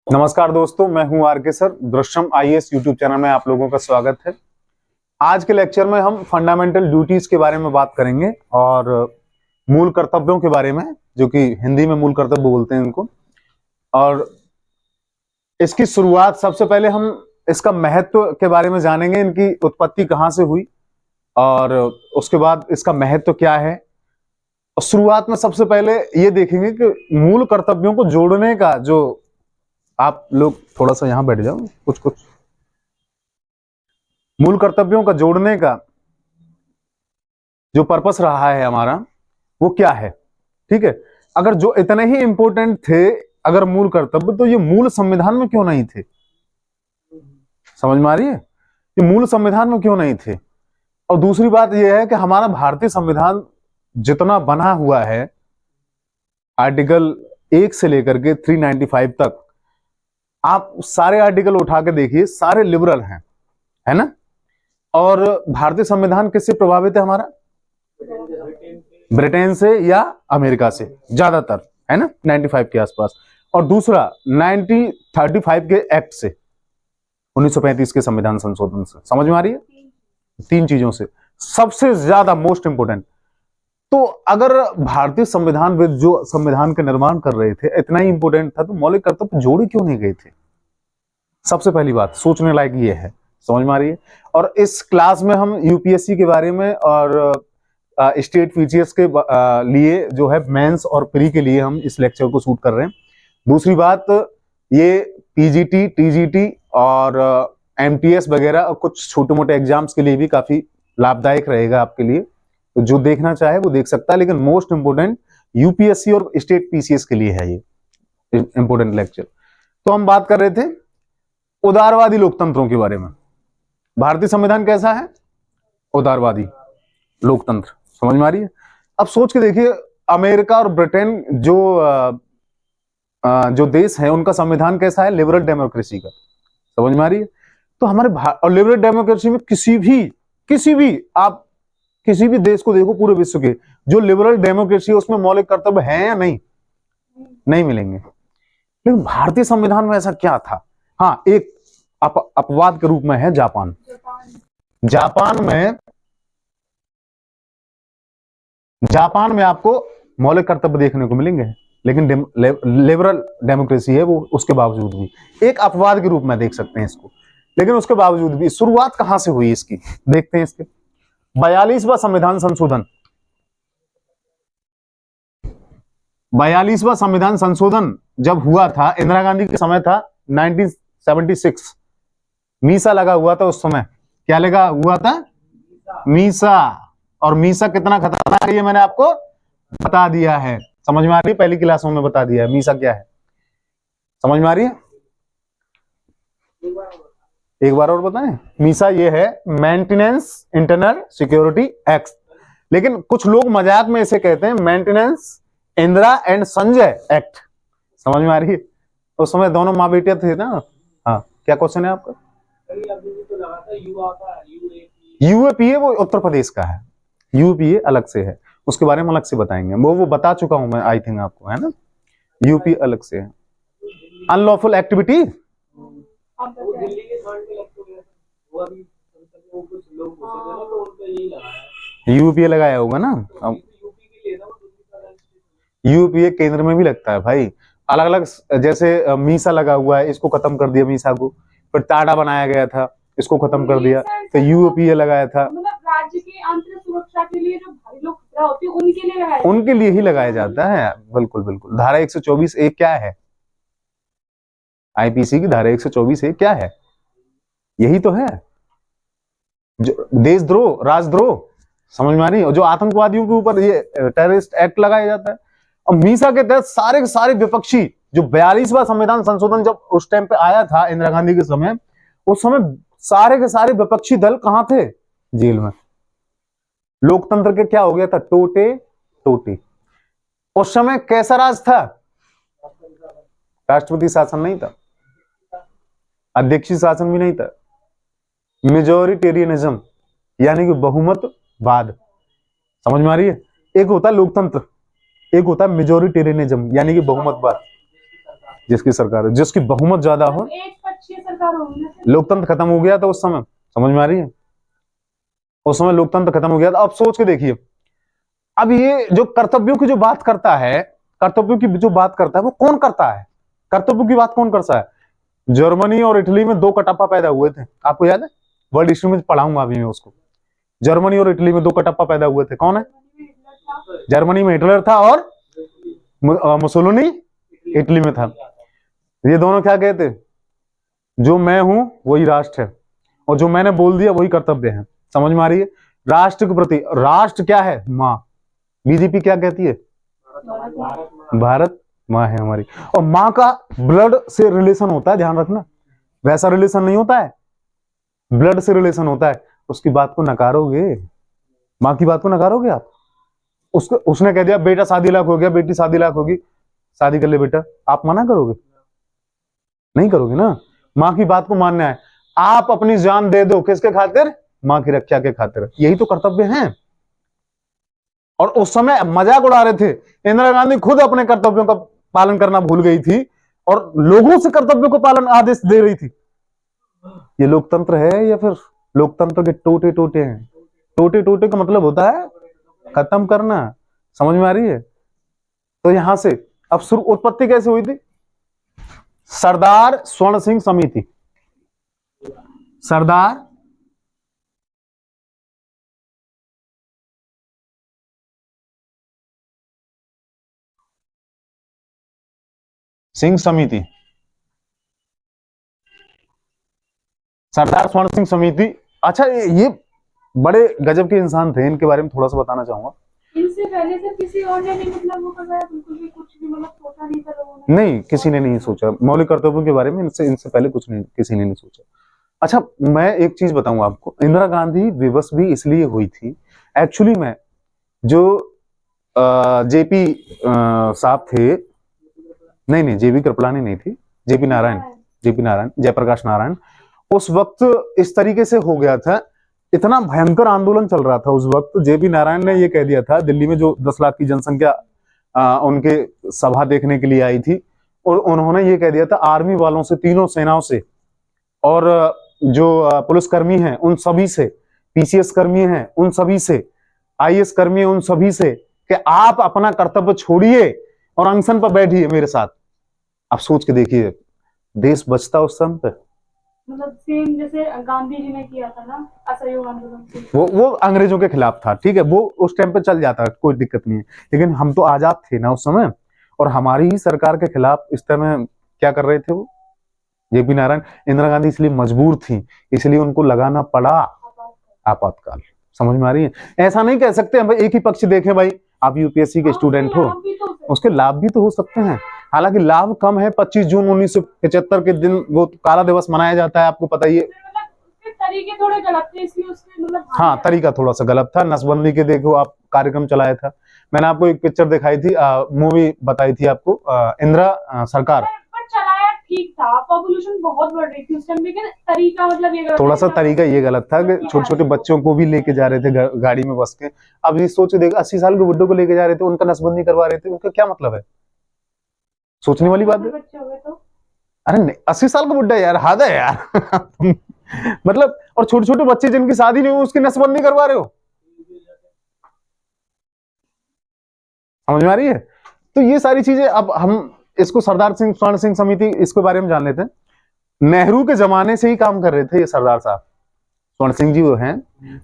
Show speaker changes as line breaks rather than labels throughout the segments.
नमस्कार दोस्तों, मैं हूं आर के sir. Drishyam IAS YouTube channel में आप लोगों का स्वागत है। आज के लेक्चर में हम फंडामेंटल ड्यूटीज के बारे में बात करेंगे और मूल कर्तव्यों के बारे में, जो कि हिंदी में मूल कर्तव्य बोलते हैं इनको। और इसकी शुरुआत सबसे पहले हम इसका महत्व के बारे में जानेंगे, इनकी उत्पत्ति कहाँ से हुई और उसके बाद इसका महत्व क्या है। और शुरुआत में सबसे पहले ये देखेंगे कि मूल कर्तव्यों को जोड़ने का जो, आप लोग थोड़ा सा यहां बैठ जाओ, कुछ मूल कर्तव्यों का जोड़ने का जो पर्पस रहा है हमारा, वो क्या है। ठीक है, अगर जो इतने ही इंपॉर्टेंट थे अगर मूल कर्तव्य, तो ये मूल संविधान में क्यों नहीं थे? समझ में आ रही है? ये मूल संविधान में क्यों नहीं थे? और दूसरी बात यह है कि हमारा भारतीय संविधान जितना बना हुआ है, आर्टिकल 1 से लेकर के 395 तक, आप सारे आर्टिकल उठा के देखिए, सारे लिबरल हैं, है ना। और भारतीय संविधान किससे प्रभावित है हमारा? ब्रिटेन से या अमेरिका से ज्यादातर, है ना, 95 के आसपास। और दूसरा 1935 के एक्ट से, 1935 के संविधान संशोधन से। समझ में आ रही है? तीन चीजों से सबसे ज्यादा मोस्ट इंपोर्टेंट। तो अगर भारतीय संविधानविद जो संविधान का निर्माण कर रहे थे इतना ही इंपोर्टेंट था, तो मौलिक कर्तव्य जोड़े क्यों नहीं गए थे? सबसे पहली बात सोचने लायक ये है। समझ में आ रही है? और इस क्लास में हम यूपीएससी के बारे में और स्टेट पीजीएस के लिए जो है मेंस और प्री के लिए हम इस लेक्चर को शूट कर रहे हैं। दूसरी बात, ये पीजीटी, टीजीटी और एमटीएस वगैरह और कुछ छोटे मोटे एग्जाम्स के लिए भी काफी लाभदायक रहेगा आपके लिए। तो जो देखना चाहे वो देख सकता है, लेकिन मोस्ट इंपोर्टेंट यूपीएससी और स्टेट पीसीएस के लिए है ये इंपोर्टेंट लेक्चर। तो हम बात कर रहे थे उदारवादी लोकतंत्रों के बारे में। भारतीय संविधान कैसा है? उदारवादी लोकतंत्र। समझ में आ रही है? अब सोच के देखिए, अमेरिका और ब्रिटेन जो देश है, उनका संविधान कैसा है? लिबरल डेमोक्रेसी का। समझ में आ रही है? तो हमारे और लिबरल डेमोक्रेसी में आप किसी भी देश को देखो पूरे विश्व के, जो लिबरल डेमोक्रेसी है उसमें मौलिक कर्तव्य है या नहीं? नहीं मिलेंगे। लेकिन भारतीय संविधान में ऐसा क्या था? हाँ, एक अपवाद के रूप में है जापान। जापान में आपको मौलिक कर्तव्य देखने को मिलेंगे, लेकिन लिबरल डेमोक्रेसी है वो, उसके बावजूद भी एक अपवाद के रूप में देख सकते हैं इसको। लेकिन उसके बावजूद भी शुरुआत कहां से हुई इसकी, देखते हैं इसके। 42वां संविधान संशोधन, 42वां संविधान संशोधन जब हुआ था, इंदिरा गांधी के समय था, 1976। मीसा लगा हुआ था उस समय। क्या लगा हुआ था? मीसा। और मीसा कितना खतरनाक है ये मैंने आपको बता दिया है। समझ में आ रही है? पहली क्लासों में बता दिया है मीसा क्या है। समझ में आ रही है? एक बार और बताएं। मीसा ये है मेंटेनेंस इंटरनल सिक्योरिटी एक्ट, लेकिन कुछ लोग मजाक में इसे कहते हैं maintenance Indira and Sanjay act. समझ में आ रही है? उस समय दोनों माँ बेटे थे ना। हाँ, क्या क्वेश्चन है आपका? यूएपीए वो उत्तर प्रदेश का है, यूपीए अलग से है, उसके बारे में अलग से बताएंगे। वो बता चुका हूं मैं, आई थिंक आपको, है ना। यूपी अलग से है। अनलॉफुल एक्टिविटी, यूपीए लगाया होगा ना। अब यूपीए केंद्र में भी लगता है भाई, अलग अलग। जैसे मीसा लगा हुआ है, इसको खत्म कर दिया मीसा को। फिर टाडा बनाया गया था, इसको खत्म कर दिया। तो यूपीए लगाया था,
राज्य की आंतरिक सुरक्षा के लिए जो भारी लोग खतरा होती है
उनके लिए ही लगाया जाता है। बिल्कुल बिल्कुल। धारा 124A क्या है? आईपीसी की धारा 124A क्या है? यही तो है, जो देशद्रोह, राजद्रोह। समझ में आ रही है? जो आतंकवादियों के ऊपर ये टेररिस्ट एक्ट लगाया जाता है। और मीसा के तहत सारे के सारे विपक्षी, जो 42वां संविधान संशोधन जब उस टाइम पे आया था इंदिरा गांधी के समय, उस समय सारे के सारे विपक्षी दल कहां थे? जेल में। लोकतंत्र के क्या हो गया था? टोटे टोटे। उस समय कैसा राज था? राष्ट्रपति शासन नहीं था, अध्यक्षीय शासन भी नहीं था, मेजोरिटेरियनिज्म यानी कि बहुमतवाद। समझ में आ रही है? एक होता है लोकतंत्र, एक होता है मेजोरिटेरियनिज्म यानी कि बहुमतवाद। जिसकी सरकार है, जिसकी बहुमत ज्यादा हो।
एक पक्षीय सरकार होगी ना।
लोकतंत्र खत्म हो गया था उस समय, समझ में आ रही है? उस समय लोकतंत्र खत्म हो गया था। अब सोच के देखिए, अब ये जो कर्तव्यों की जो बात करता है, कर्तव्यों की जो बात करता है वो कौन करता है? कर्तव्यों की बात कौन करता है? जर्मनी और इटली में दो कटप्पा पैदा हुए थे, आपको याद है? वर्ल्ड हिस्ट्री में पढ़ाऊंगा अभी मैं उसको। जर्मनी और इटली में दो कटप्पा पैदा हुए थे, कौन है? जर्मनी में हिटलर था और मुसोलिनी इटली में था। ये दोनों क्या कहते? जो मैं हूं वही राष्ट्र है, और जो मैंने बोल दिया वही कर्तव्य है। समझ में आ रही है? राष्ट्र के प्रति, राष्ट्र क्या है? माँ। बीजेपी क्या कहती है? भारत माँ है हमारी। और माँ का ब्लड से रिलेशन होता है, ध्यान रखना, वैसा रिलेशन नहीं होता है, ब्लड से रिलेशन होता है। उसकी बात को नकारोगे? माँ की बात को नकारोगे आप? उसको उसने कह दिया बेटा शादी लायक हो गया, बेटी शादी लायक होगी, शादी कर ले बेटा, आप मना करोगे? नहीं करोगे ना। माँ की बात को मानना है। आप अपनी जान दे दो, किसके खातिर? माँ की रक्षा के खातिर। यही तो कर्तव्य है। और उस समय मजाक उड़ा रहे थे, इंदिरा गांधी खुद अपने कर्तव्यों का पालन करना भूल गई थी और लोगों से कर्तव्यों को पालन आदेश दे रही थी। ये लोकतंत्र है या फिर लोकतंत्र के टोटे टोटे हैं? टोटे टोटे का मतलब होता है खत्म करना। समझ में आ रही है? तो यहां से अब शुरू उत्पत्ति कैसे हुई थी? सरदार स्वर्ण सिंह समिति। सरदार सिंह समिति, सरदार स्वर्ण सिंह समिति। अच्छा, ये बड़े गजब के इंसान थे, इनके बारे में थोड़ा सा बताना चाहूंगा।
इनसे पहले से किसी और ने नहीं, मतलब वो करवाया, बिल्कुल भी कुछ भी, मतलब सोचा नहीं था लोगों ने।
नहीं, किसी ने नहीं सोचा मौलिक कर्तव्यों के बारे में, इनसे पहले कुछ नहीं, किसी ने नहीं सोचा। अच्छा, मैं एक चीज बताऊंगा आपको, इंदिरा गांधी विवश भी इसलिए हुई थी एक्चुअली में, जो जेपी साहब थे, नहीं जेपी कृपलानी नहीं थी, जेपी नारायण, जयप्रकाश नारायण। उस वक्त इस तरीके से हो गया था, इतना भयंकर आंदोलन चल रहा था उस वक्त। जेपी नारायण ने ये कह दिया था, दिल्ली में जो 10 लाख की जनसंख्या उनके सभा देखने के लिए आई थी, और उन्होंने ये कह दिया था आर्मी वालों से, तीनों सेनाओं से, और जो पुलिसकर्मी हैं उन सभी से, पीसीएस कर्मी हैं उन सभी से, आईएएस कर्मी हैं उन सभी से, कि आप अपना कर्तव्य छोड़िए और अनशन पर बैठिए मेरे साथ। आप सोच के देखिए, देश बचता उस समय पे।
मतलब सेम जैसे गांधी जी ने किया था ना असहयोग आंदोलन,
वो अंग्रेजों के खिलाफ था, ठीक है, वो उस टाइम पे चल जाता, कोई दिक्कत नहीं है। लेकिन हम तो आजाद थे ना उस समय, और हमारी ही सरकार के खिलाफ इस तरह क्या कर रहे थे वो जेपी नारायण। इंदिरा गांधी इसलिए मजबूर थी, इसलिए उनको लगाना पड़ा आपातकाल। समझ में आ रही है? ऐसा नहीं कह सकते हम एक ही पक्ष देखें। भाई आप यूपीएससी के स्टूडेंट हो, उसके लाभ भी तो हो सकते हैं, हालांकि लाभ कम है। 25 जून 1975 के दिन वो काला दिवस मनाया जाता है, आपको पता ही है।
तरीके थोड़े गलत थे, इसलिए उसके मतलब
हाँ, तरीका थोड़ा सा गलत था। नसबंदी के देखो आप कार्यक्रम चलाया था, मैंने आपको एक पिक्चर दिखाई थी, मूवी बताई थी आपको, इंदिरा सरकार।
पर चलाया ठीक था, पॉपुलेशन बहुत बढ़ रही थी उस टाइम, लेकिन तरीका मतलब ये
थोड़ा सा तरीका ये गलत था कि छोटे छोटे बच्चों को भी लेके जा रहे थे गाड़ी में बस के। अब ये सोच देखो, 80 साल के बुड्ढों को लेके जा रहे थे, उनका नसबंदी करवा रहे थे, उनका क्या मतलब है? सोचने वाली बात है। अरे नहीं, 80 साल का बुड्ढा यार, हद है यार। मतलब, और छोटे छोटे बच्चे जिनकी शादी नहीं हुई उसकी नसबंदी करवा रहे हो, समझ में आ रही है? तो ये सारी चीजें, अब हम इसको सरदार सिंह स्वर्ण सिंह समिति, इसके बारे में जान लेते हैं। नेहरू के जमाने से ही काम कर रहे थे ये सरदार साहब। स्वर्ण सिंह जी वो हैं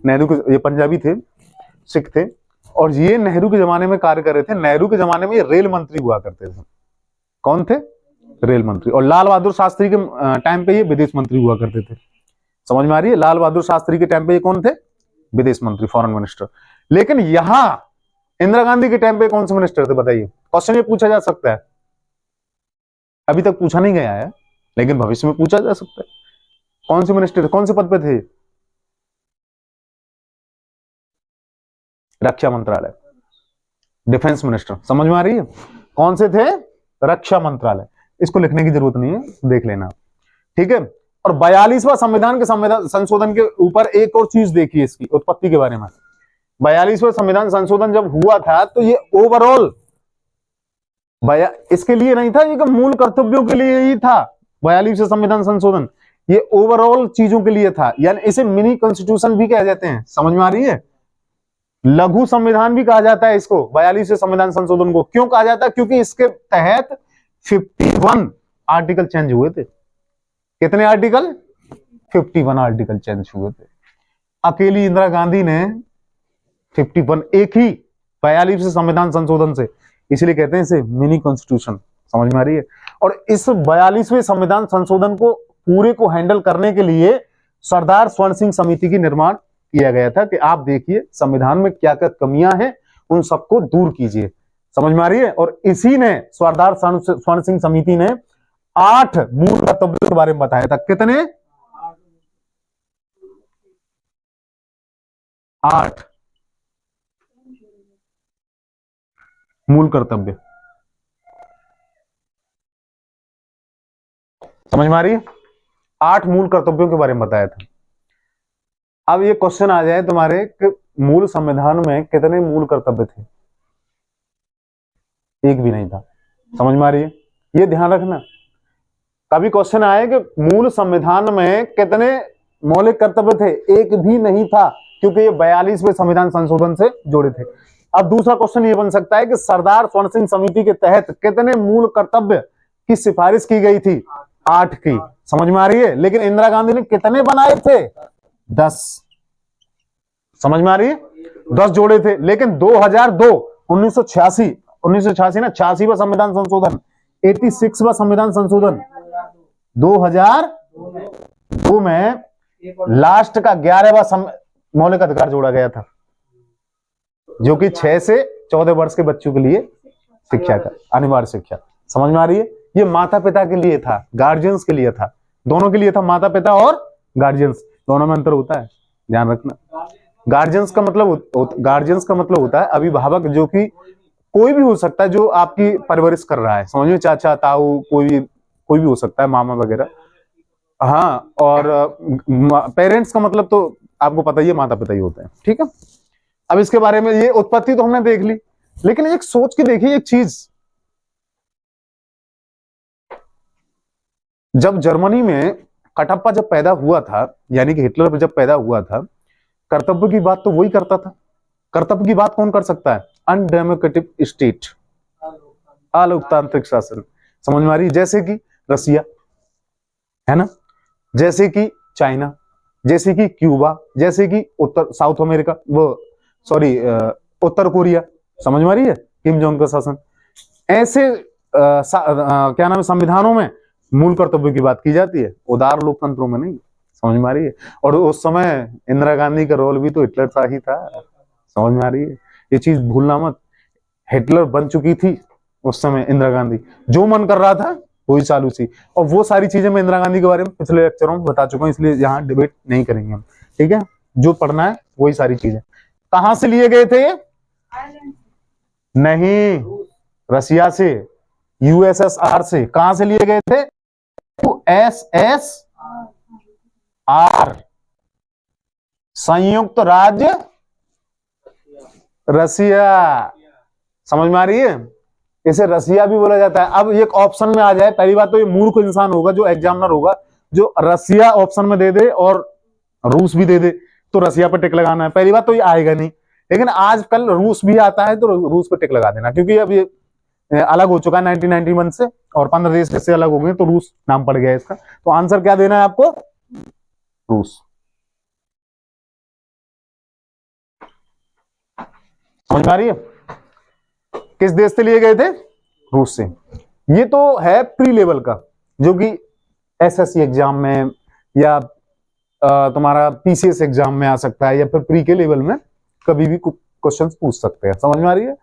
नेहरू के, ये पंजाबी थे, सिख थे, और ये नेहरू के जमाने में कार्य कर रहे थे। नेहरू के जमाने में ये रेल मंत्री हुआ करते थे। कौन थे? रेल मंत्री। और लाल बहादुर शास्त्री के टाइम पे ये विदेश मंत्री हुआ करते थे। समझ में आ रही है? लाल बहादुर शास्त्री के टाइम पे ये कौन थे? विदेश मंत्री, फॉरेन मिनिस्टर। लेकिन यहां इंदिरा गांधी के टाइम पे कौन से मिनिस्टर थे बताइए? क्वेश्चन ये पूछा जा सकता है, अभी तक पूछा नहीं गया है, लेकिन भविष्य में पूछा जा सकता है। कौन से मिनिस्टर थे, कौन से पद पे थे? रक्षा मंत्रालय, डिफेंस मिनिस्टर। समझ में आ रही है? कौन से थे? रक्षा मंत्रालय। इसको लिखने की जरूरत नहीं है, देख लेना, ठीक है। और 42वां संविधान के संशोधन के ऊपर एक और चीज देखिए, इसकी उत्पत्ति के बारे में। 42वां संविधान संशोधन जब हुआ था तो ये ओवरऑल इसके लिए नहीं था, ये मूल कर्तव्यों के लिए ही था 42वें संविधान संशोधन। ये ओवरऑल चीजों के लिए था, यानी इसे मिनी कॉन्स्टिट्यूशन भी कह जाते हैं। समझ में आ रही है? लघु संविधान भी कहा जाता है इसको, 42वें संविधान संशोधन को। क्यों कहा जाता है? क्योंकि इसके तहत 51 आर्टिकल चेंज हुए थे। कितने आर्टिकल? 51 आर्टिकल चेंज हुए थे। अकेली इंदिरा गांधी ने 51, एक ही 42वें संविधान संशोधन से, इसलिए कहते हैं इसे मिनी कॉन्स्टिट्यूशन। समझ में आ रही है? और इस 42वें संविधान संशोधन को पूरे को हैंडल करने के लिए सरदार स्वर्ण सिंह समिति की निर्माण किया गया था कि आप देखिए संविधान में क्या क्या कमियां हैं, उन सबको दूर कीजिए। समझ में आ रही है? और इसी ने सरदार स्वर्ण सिंह समिति ने 8 मूल कर्तव्यों के बारे में बताया था। कितने? 8 मूल कर्तव्य। समझ में आ रही है? 8 मूल कर्तव्यों के बारे में बताया था। अब ये क्वेश्चन आ जाए तुम्हारे कि मूल संविधान में कितने मूल कर्तव्य थे? एक भी नहीं था। समझ में आ रही है? ये ध्यान रखना, कभी क्वेश्चन आए कि मूल संविधान में कितने मौलिक कर्तव्य थे, एक भी नहीं था, क्योंकि ये 42वें संविधान संशोधन से जुड़े थे। अब दूसरा क्वेश्चन ये बन सकता है कि सरदार स्वर्ण सिंह समिति के तहत कितने मूल कर्तव्य की सिफारिश की गई थी? 8 की। समझ में आ रही है? लेकिन इंदिरा गांधी ने कितने बनाए थे? 10। समझ में आ रही है? 10 जोड़े थे। लेकिन 2002 1986 ना, 86वां संविधान संशोधन, 86वां संविधान संशोधन 2002 में लास्ट का 11वां मौलिक अधिकार जोड़ा गया था, जो कि 6 से 14 वर्ष के बच्चों के लिए शिक्षा का अनिवार्य शिक्षा। समझ में आ रही है? ये माता पिता के लिए था, गार्जियंस के लिए था, दोनों के लिए था, माता पिता और गार्जियंस, दोनों में अंतर होता है, ध्यान रखना। गार्जियंस का मतलब होता है अभिभावक, जो कि कोई भी हो सकता है जो आपकी परवरिश कर रहा है। समझ में? चाचा, ताऊ, कोई भी हो सकता है, मामा वगैरह। हाँ, और पेरेंट्स का मतलब तो आपको पता ही है, माता पिता ही होते हैं। ठीक है? अब इसके बारे में ये उत्पत्ति तो हमने देख ली, लेकिन एक सोच के देखिए एक चीज, जब जर्मनी में कटप्पा जब पैदा हुआ था, यानी कि हिटलर जब पैदा हुआ था, कर्तव्य की बात तो वही करता था। कर्तव्य की बात कौन कर सकता है? अनडेमोक्रेटिक स्टेट, अलोकतांत्रिक शासन। समझ में आ रही है? जैसे कि रसिया है ना, जैसे कि चाइना, जैसे कि क्यूबा, जैसे कि साउथ अमेरिका, उत्तर कोरिया। समझ में आ रही है? किम जोंग का शासन। ऐसे क्या नाम है, संविधानों में मूल कर्तव्य की बात की जाती है, उदार लोकतंत्रों में नहीं। समझ में आ रही है? और उस समय इंदिरा गांधी का रोल भी तो हिटलर सा ही था। समझ में आ रही है? ये चीज भूलना मत। हिटलर बन चुकी थी उस समय इंदिरा गांधी, जो मन कर रहा था वही चालू थी। और वो सारी चीजें मैं इंदिरा गांधी के बारे में पिछले लेक्चरों में बता चुका हूं, इसलिए यहाँ डिबेट नहीं करेंगे हम। ठीक है? जो पढ़ना है वही सारी चीजें। कहां से लिए गए थे? नहीं, रसिया से, यूएसएसआर से। कहां से लिए गए थे? यूएसएसआर, संयुक्त राज्य रसिया। समझ में आ रही है? इसे रसिया भी बोला जाता है। अब एक ऑप्शन में आ जाए, पहली बात तो ये मूर्ख इंसान होगा जो एग्जामिनर होगा, जो रसिया ऑप्शन में दे दे और रूस भी दे दे, तो रसिया पर टिक लगाना है। पहली बात तो ये आएगा नहीं, लेकिन आजकल रूस भी आता है तो रूस पर टिक लगा देना, क्योंकि अब ये अलग हो चुका है 1991 से, और 15 देश इससे अलग हो गए, तो रूस नाम पड़ गया इसका। तो आंसर क्या देना है आपको? रूस। समझ में आ रही है? किस देश से लिए गए थे? रूस से। ये तो है प्री लेवल का, जो कि एसएससी एग्जाम में या तुम्हारा पीसीएस एग्जाम में आ सकता है, या फिर प्री के लेवल में कभी भी क्वेश्चन पूछ सकते हैं। समझ में आ रही है?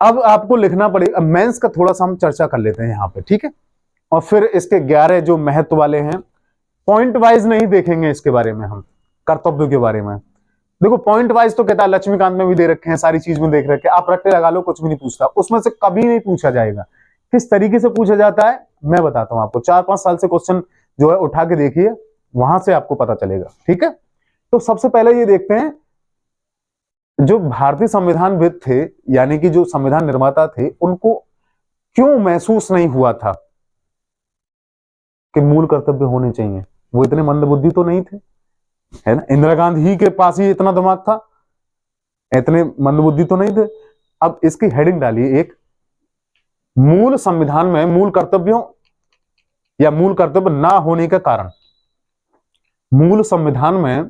अब आपको लिखना पड़ेगा। मेंस का थोड़ा सा हम चर्चा कर लेते हैं यहाँ पे, ठीक है? और फिर इसके 11 जो महत्व वाले हैं, पॉइंट वाइज नहीं देखेंगे इसके बारे में हम, कर्तव्यों के बारे में। देखो पॉइंट वाइज तो कहता है, लक्ष्मीकांत में भी दे रखे हैं, सारी चीज में देख रखे हैं, आप रट्टे लगा लो, कुछ भी नहीं पूछता उसमें से, कभी नहीं पूछा जाएगा। किस तरीके से पूछा जाता है मैं बताता हूं आपको। 4-5 साल से क्वेश्चन जो है उठा के देखिए, वहां से आपको पता चलेगा। ठीक है? तो सबसे पहले ये देखते हैं, जो भारतीय संविधानविद थे, यानी कि जो संविधान निर्माता थे, उनको क्यों महसूस नहीं हुआ था कि मूल कर्तव्य होने चाहिए? वो इतने मंदबुद्धि तो नहीं थे, है ना? इंदिरा गांधी ही के पास ही इतना दिमाग था, इतने मंदबुद्धि तो नहीं थे। अब इसकी हेडिंग डालिए एक, मूल संविधान में मूल कर्तव्यों या मूल कर्तव्य ना होने का कारण। मूल संविधान में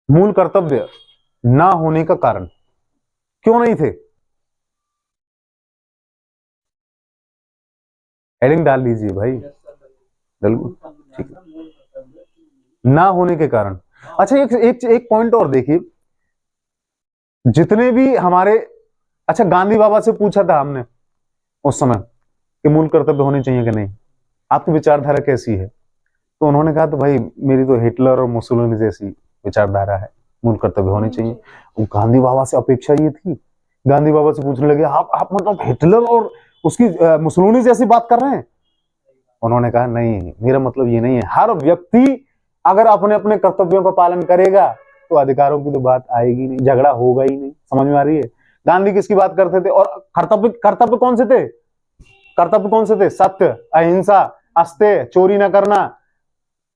मूल कर्तव्य ना होने का कारण क्यों नहीं थे? हेडिंग डाल लीजिए भाई, बिल्कुल ठीक है, ना होने के कारण। अच्छा एक एक एक पॉइंट और देखिए, जितने भी हमारे, अच्छा गांधी बाबा से पूछा था हमने उस समय कि मूल कर्तव्य होने चाहिए कि नहीं, आपकी विचारधारा कैसी है? तो उन्होंने कहा तो भाई मेरी तो हिटलर और मुसोलिनी जैसी विचारधारा है, मूल कर्तव्य होने चाहिए। वो गांधी बाबा से अपेक्षा ये थी, गांधी बाबा से पूछने लगे आप मतलब हिटलर और उसकी मुसोलिनी जैसी बात कर रहे हैं? उन्होंने कहा नहीं, मेरा मतलब ये नहीं है, हर व्यक्ति अगर अपने अपने कर्तव्यों का पालन करेगा तो अधिकारों की तो बात आएगी नहीं, झगड़ा होगा ही नहीं। समझ में आ रही है? गांधी किसकी बात करते थे? और कर्तव्य कर्तव्य कौन से थे? कर्तव्य कौन से थे? सत्य, अहिंसा, अस्तेय, चोरी न करना,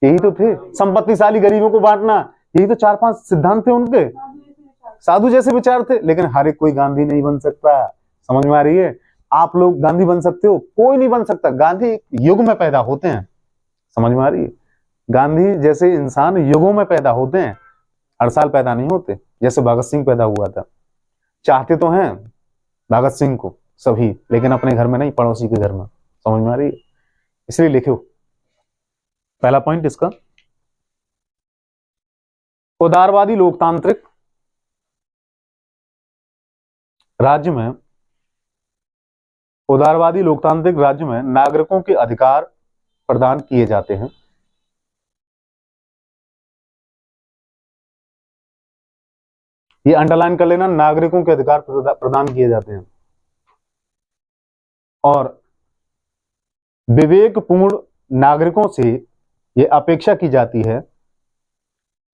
यही तो थे। संपत्तिशाली गरीबों को बांटना, यही तो 4-5 सिद्धांत थे उनके। साधु जैसे विचार थे, लेकिन हर एक कोई गांधी नहीं बन सकता। समझ में आ रही है? आप लोग गांधी बन सकते हो, कोई नहीं बन सकता। गांधी युग में पैदा होते हैं, समझ में आ रही है? गांधी जैसे इंसान युगों में पैदा होते हैं, हर साल पैदा नहीं होते। जैसे भगत सिंह पैदा हुआ था, चाहते तो हैं भगत सिंह को सभी, लेकिन अपने घर में नहीं, पड़ोसी के घर में। समझ में आ रही है? इसलिए लिखो पहला पॉइंट इसका, उदारवादी लोकतांत्रिक राज्य में, उदारवादी लोकतांत्रिक राज्य में नागरिकों के अधिकार प्रदान किए जाते हैं। ये अंडरलाइन कर लेना, नागरिकों के अधिकार प्रदान किए जाते हैं और विवेकपूर्ण नागरिकों से यह अपेक्षा की जाती है,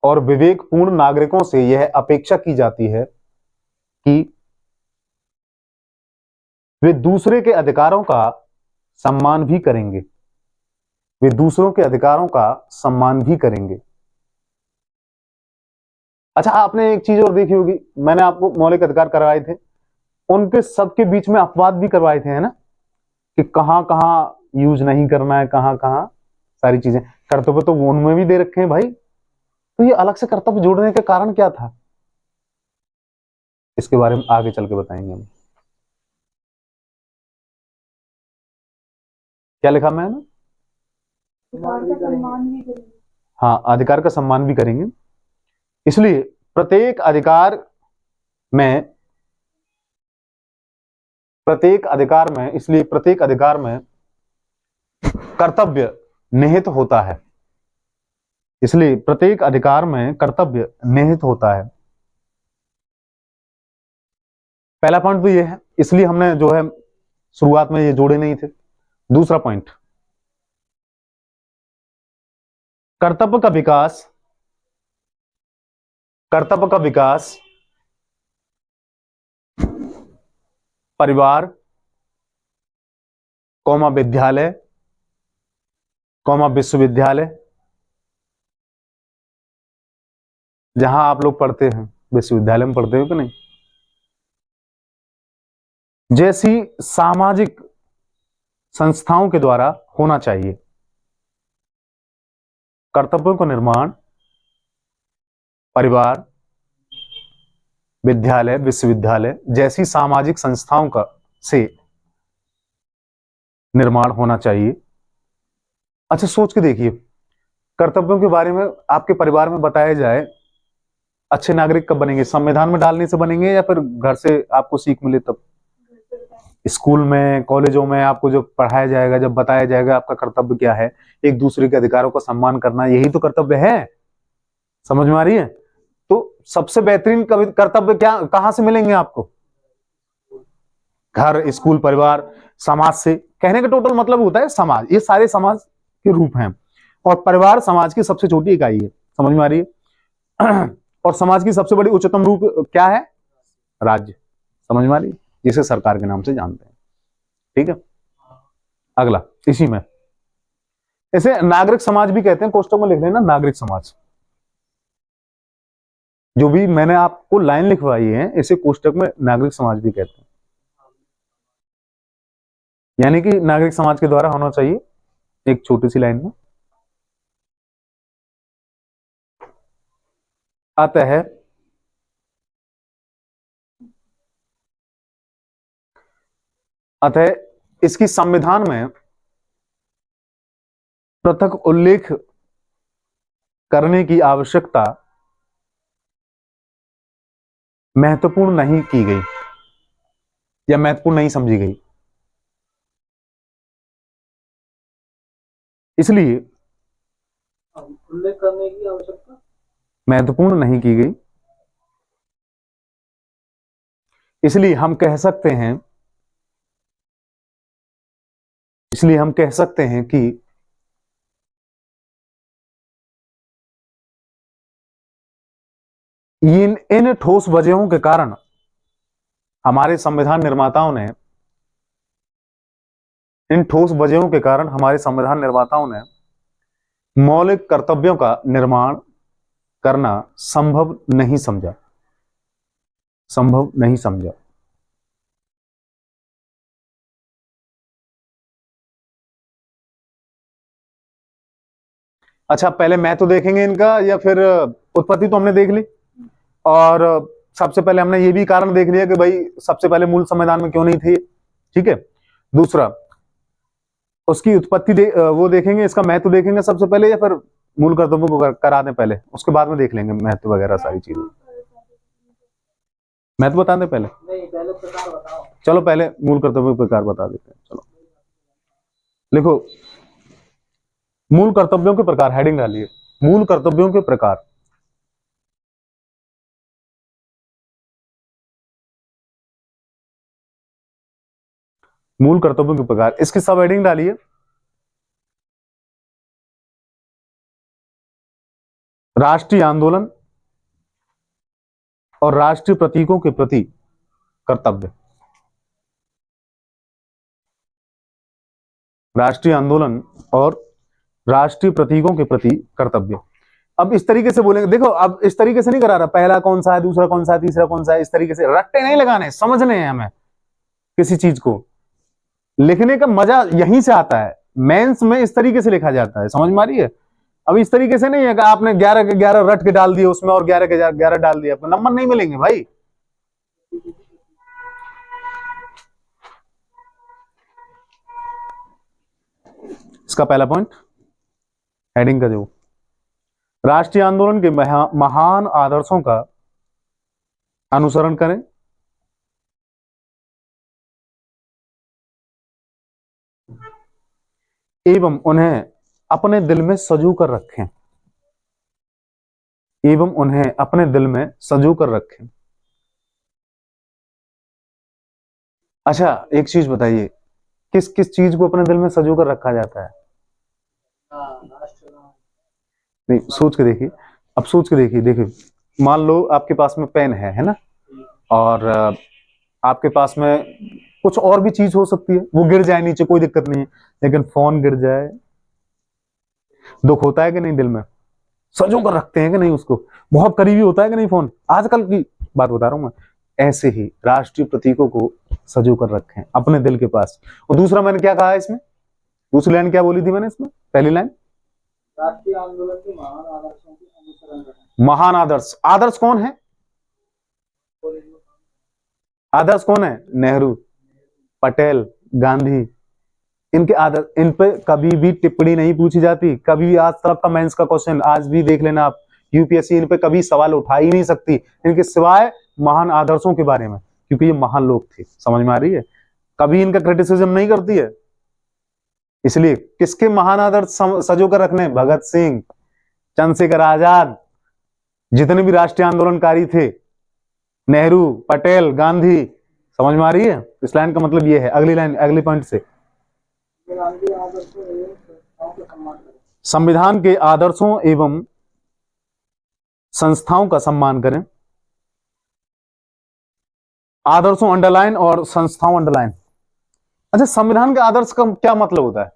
और विवेकपूर्ण नागरिकों से यह अपेक्षा की जाती है कि वे दूसरे के अधिकारों का सम्मान भी करेंगे, वे दूसरों के अधिकारों का सम्मान भी करेंगे। अच्छा आपने एक चीज और देखी होगी, मैंने आपको मौलिक अधिकार करवाए थे, उनके सबके बीच में अपवाद भी करवाए थे, है ना, कि कहां कहां यूज नहीं करना है, कहां कहां सारी चीजें। कर्तव्य तो उनमें भी दे रखे हैं भाई, तो ये अलग से कर्तव्य जोड़ने का कारण क्या था, इसके बारे में आगे चल के बताएंगे हम। क्या लिखा मैंने?
अधिकार का सम्मान भी करेंगे।
हाँ, अधिकार का सम्मान भी करेंगे। इसलिए प्रत्येक अधिकार में, प्रत्येक अधिकार में, इसलिए प्रत्येक अधिकार में कर्तव्य निहित होता है, इसलिए प्रत्येक अधिकार में कर्तव्य निहित होता है। पहला पॉइंट तो ये है, इसलिए हमने जो है शुरुआत में ये जोड़े नहीं थे। दूसरा पॉइंट, कर्तव्य का विकास, कर्तव्य का विकास परिवार, कौमा विद्यालय, कौमा विश्वविद्यालय, जहां आप लोग पढ़ते हैं, विश्वविद्यालय में पढ़ते हो कि नहीं, जैसी सामाजिक संस्थाओं के द्वारा होना चाहिए। कर्तव्यों का निर्माण परिवार, विद्यालय, विश्वविद्यालय जैसी सामाजिक संस्थाओं का से निर्माण होना चाहिए। अच्छा सोच के देखिए, कर्तव्यों के बारे में आपके परिवार में बताया जाए, अच्छे नागरिक कब बनेंगे? संविधान में डालने से बनेंगे या फिर घर से आपको सीख मिले तब? स्कूल में, कॉलेजों में आपको जो पढ़ाया जाएगा, जब बताया जाएगा आपका कर्तव्य क्या है, एक दूसरे के अधिकारों का सम्मान करना, यही तो कर्तव्य है। समझ में आ रही है? तो सबसे बेहतरीन कर्तव्य क्या, कहां से मिलेंगे आपको? घर, स्कूल, परिवार, समाज से। कहने का टोटल मतलब होता है समाज, ये सारे समाज के रूप हैं, और परिवार समाज की सबसे छोटी इकाई है। समझ में आ रही है? और समाज की सबसे बड़ी उच्चतम रूप क्या है? राज्य। समझ में आ रही है? जिसे सरकार के नाम से जानते हैं। ठीक है, अगला इसी में, इसे नागरिक समाज भी कहते हैं, कोष्टक में लिख लेना नागरिक समाज। जो भी मैंने आपको लाइन लिखवाई है इसे कोष्टक में नागरिक समाज भी कहते हैं। यानी कि नागरिक समाज के द्वारा होना चाहिए एक छोटी सी लाइन में। आता है अतः इसकी संविधान में पृथक उल्लेख करने की आवश्यकता महत्वपूर्ण नहीं की गई या महत्वपूर्ण नहीं समझी गई, इसलिए
उल्लेख करने की आवश्यकता
महत्वपूर्ण नहीं की गई, इसलिए हम कह सकते हैं, इसलिए हम कह सकते हैं कि इन ठोस वजहों के कारण हमारे संविधान निर्माताओं ने, इन ठोस वजहों के कारण हमारे संविधान निर्माताओं ने मौलिक कर्तव्यों का निर्माण करना संभव नहीं समझा, संभव नहीं समझा। अच्छा, पहले मैं तो देखेंगे इनका या फिर उत्पत्ति तो हमने देख ली, और सबसे पहले हमने ये भी कारण देख लिया कि भाई सबसे पहले मूल संविधान में क्यों नहीं थे। ठीक है, दूसरा उसकी उत्पत्ति वो देखेंगे, इसका महत्व देखेंगे सबसे पहले, या फिर मूल कर्तव्यों को करा दें पहले, उसके बाद में देख लेंगे महत्व वगैरह सारी चीजें। महत्व बता दें पहले?
नहीं, पहले प्रकार बताओ।
चलो पहले मूल कर्तव्यों के प्रकार बता देते हैं। चलो लिखो, मूल कर्तव्यों के प्रकार, हेडिंग डालिए मूल कर्तव्यों के प्रकार। मूल कर्तव्यों के प्रकार, इसकी सब हेडिंग डालिए राष्ट्रीय आंदोलन और राष्ट्रीय प्रतीकों के प्रति कर्तव्य। राष्ट्रीय आंदोलन और राष्ट्रीय प्रतीकों के प्रति कर्तव्य। अब इस तरीके से बोलेंगे, देखो अब इस तरीके से नहीं करा रहा पहला कौन सा है, दूसरा कौन सा है, तीसरा कौन सा है, इस तरीके से रट्टे नहीं लगाने, समझने हैं हमें किसी चीज को। लिखने का मजा यहीं से आता है, मेंस में इस तरीके से लिखा जाता है, समझ में आ रही है? अब इस तरीके से नहीं है कि आपने 11 के 11 रट के डाल दिए उसमें और 11 के 11 डाल दिए, आपको नंबर नहीं मिलेंगे भाई। इसका पहला पॉइंट, हेडिंग का जो राष्ट्रीय आंदोलन के महान आदर्शों का अनुसरण करें, एवं उन्हें अपने दिल में सजो कर रखें, एवं उन्हें अपने दिल में सजो कर रखें। अच्छा एक चीज बताइए, किस किस चीज को अपने दिल में सजो कर रखा जाता है? नहीं, सोच के देखिए, अब सोच के देखिए, देखिए मान लो आपके पास में पेन है ना, और आपके पास में कुछ और भी चीज हो सकती है, वो गिर जाए नीचे कोई दिक्कत नहीं है, लेकिन फोन गिर जाए दुख होता है कि नहीं? दिल में सजो कर रखते हैं कि नहीं उसको? बहुत करीबी होता है कि नहीं फोन? आजकल की बात बता रहा हूं मैं। ऐसे ही राष्ट्रीय प्रतीकों को सजो कर रखें अपने दिल के पास। और दूसरा मैंने क्या कहा इसमें, दूसरी लाइन क्या बोली थी मैंने इसमें? पहली लाइन
राष्ट्रीय आंदोलन के महान आदर्शों के अनुसरण करें।
महान आदर्श, आदर्श कौन है? आदर्श कौन है? नेहरू, पटेल, गांधी। इनके आदर्श, इन पे कभी भी टिप्पणी नहीं पूछी जाती, कभी भी। आज तक का मेंस का क्वेश्चन आज भी देख लेना आप, यूपीएससी इन पे कभी सवाल उठा ही नहीं सकती इनके सिवाय महान आदर्शों के बारे में, क्योंकि ये महान लोग थे। समझ में आ रही है? कभी इनका क्रिटिसिज्म नहीं करती है। इसलिए किसके महान आदर्श सजो कर रखने? भगत सिंह, चंद्रशेखर आजाद, जितने भी राष्ट्रीय आंदोलनकारी थे, नेहरू, पटेल, गांधी। समझ में आ रही है? इस लाइन का मतलब ये है। अगली लाइन, अगली पॉइंट से, संविधान के आदर्शों एवं संस्थाओं का सम्मान करें। आदर्शों अंडरलाइन और संस्थाओं अंडरलाइन। अच्छा, संविधान के आदर्श का क्या मतलब होता है?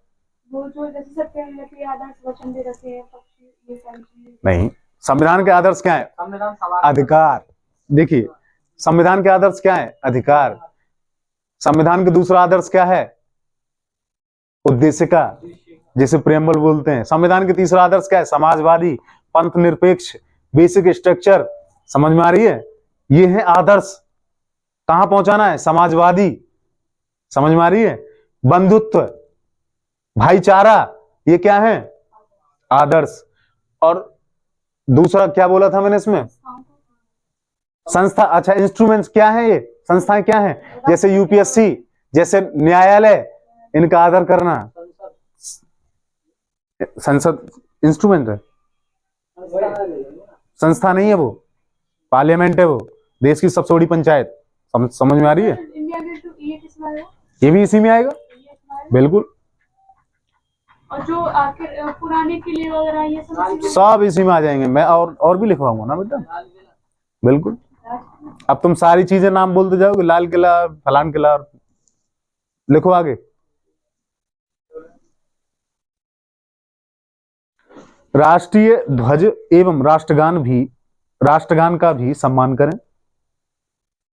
वो जो जैसे सत्य आदर्श वचन दे रखे हैं पक्षी, ये सारी चीजें।
नहीं, संविधान के आदर्श क्या है?
संविधान सभा
अधिकार। देखिए, संविधान के आदर्श क्या है? अधिकार। संविधान का दूसरा आदर्श क्या है? उद्देशिका, जिसे प्रेमबल बोलते हैं। संविधान के तीसरा आदर्श क्या है? समाजवादी, पंथ निरपेक्ष, बेसिक स्ट्रक्चर। समझ में आ रही है? ये है आदर्श। कहां पहुंचाना है? समाजवादी। समझ में आ रही है? बंधुत्व, भाईचारा, ये क्या है? आदर्श। और दूसरा क्या बोला था मैंने इसमें? संस्था। अच्छा, इंस्ट्रूमेंट्स क्या है? ये संस्थाएं क्या है? जैसे यूपीएससी, जैसे न्यायालय, इनका आदर करना। संसद इंस्ट्रूमेंट है, संस्था नहीं है वो, पार्लियामेंट है वो, देश की सबसे बड़ी पंचायत। समझ में आ रही है?
इंडिया गेट तो ये किसमें आएगा?
ये भी इसी में आएगा,
ये इसमें आएगा?
बिल्कुल।
और जो आखिर पुराने किले वगैरह ये सब इसी में
सब इसी में आ जाएंगे। मैं और भी लिखवाऊंगा ना बेटा, बिल्कुल। अब तुम सारी चीजें नाम बोलते जाओगे, लाल किला, फलान किला, लिखो आगे। राष्ट्रीय ध्वज एवं राष्ट्रगान का भी सम्मान करें।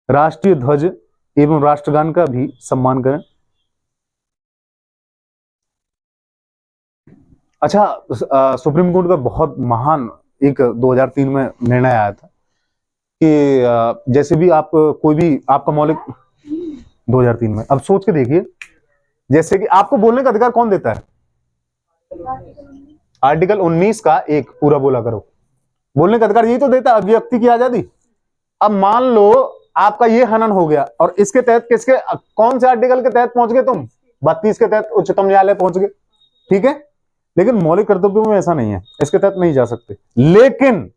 राष्ट्रीय ध्वज एवं राष्ट्रगान का भी सम्मान करें। अच्छा, सुप्रीम कोर्ट का बहुत महान एक 2003 में निर्णय आया था कि जैसे भी आप कोई भी आपका मौलिक 2003 में, अब सोच के देखिए, जैसे कि आपको बोलने का अधिकार कौन देता है? आर्टिकल 19 का एक पूरा बोला करो। बोलने का अधिकार यही तो देता है, अभिव्यक्ति की आजादी। अब मान लो आपका ये हनन हो गया और इसके तहत किसके, कौन से आर्टिकल के तहत पहुंच गए तुम? 32 के तहत उच्चतम न्यायालय पहुंच गए, ठीक है। लेकिन मौलिक कर्तव्यों में ऐसा नहीं है, इसके तहत नहीं जा सकते। लेकिन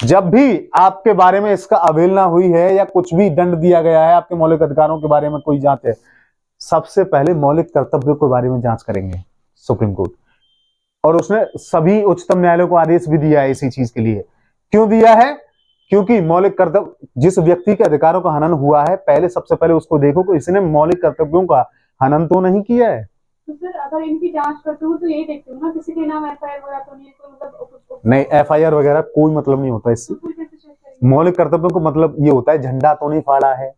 जब भी आपके बारे में इसका अवहेलना हुई है या कुछ भी दंड दिया गया है, आपके मौलिक अधिकारों के बारे में कोई जांच है, सबसे पहले मौलिक कर्तव्यों के बारे में जांच करेंगे सुप्रीम कोर्ट। और उसने सभी उच्चतम न्यायालयों को आदेश भी दिया है इसी चीज के लिए। क्यों दिया है? क्योंकि मौलिक कर्तव्य, जिस व्यक्ति के अधिकारों का हनन हुआ है, पहले सबसे पहले उसको देखो कि इसने मौलिक कर्तव्यों का हनन तो नहीं किया है।
तो सर अगर इनकी जांच करते हो तो यही देखते हो ना, किसी के नाम एफआईआर वगैरह तो नहीं है, कोई मतलब
नहीं, एफआईआर वगैरह कोई मतलब नहीं होता इससे।
तो कैसे चेक करेंगे?
मौलिक कर्तव्यों को मतलब ये होता है, झंडा तो नहीं फाड़ा है,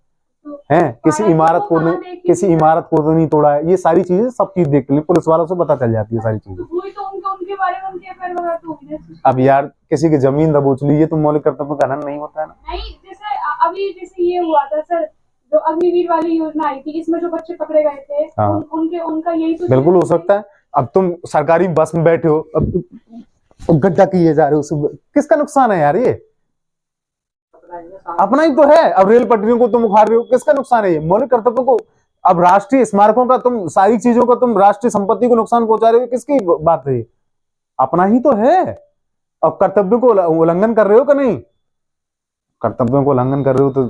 हैं, किसी इमारत को तो नहीं तोड़ा है, ये सारी चीजें, सब चीज देख लें, पुलिस वालों से पता चल जाती है सारी चीजें।
तो वही तो उनके बारे में उनके एफआईआर वगैरह तो होगी ना।
अब यार, किसी की जमीन दबोच ली, ये तो मौलिक कर्तव्यों का हनन नहीं होता है ना।
नहीं, जैसे अभी जैसे ये हुआ था सर, जो अग्निवीर वाली योजना आई थी, इसमें जो बच्चे पकड़े गए थे,
हाँ।
उनका यही तो
बिल्कुल हो सकता है। अब तुम सरकारी बस में बैठे हो, अब गड्ढा किए जा रहे हो, किसका नुकसान है यार? ये अपना ही तो है। अब रेल पटरियों को तुम उखाड़ रहे हो, किसका नुकसान है? ये मौलिक कर्तव्यों को, अब राष्ट्रीय स्मारकों का तुम, सारी चीजों का तुम राष्ट्रीय संपत्ति को नुकसान पहुंचा रहे हो, किसकी बात है? अपना ही तो है। अब कर्तव्यों को उल्लंघन कर रहे हो कि नहीं? कर्तव्यों को उल्लंघन कर रहे हो तो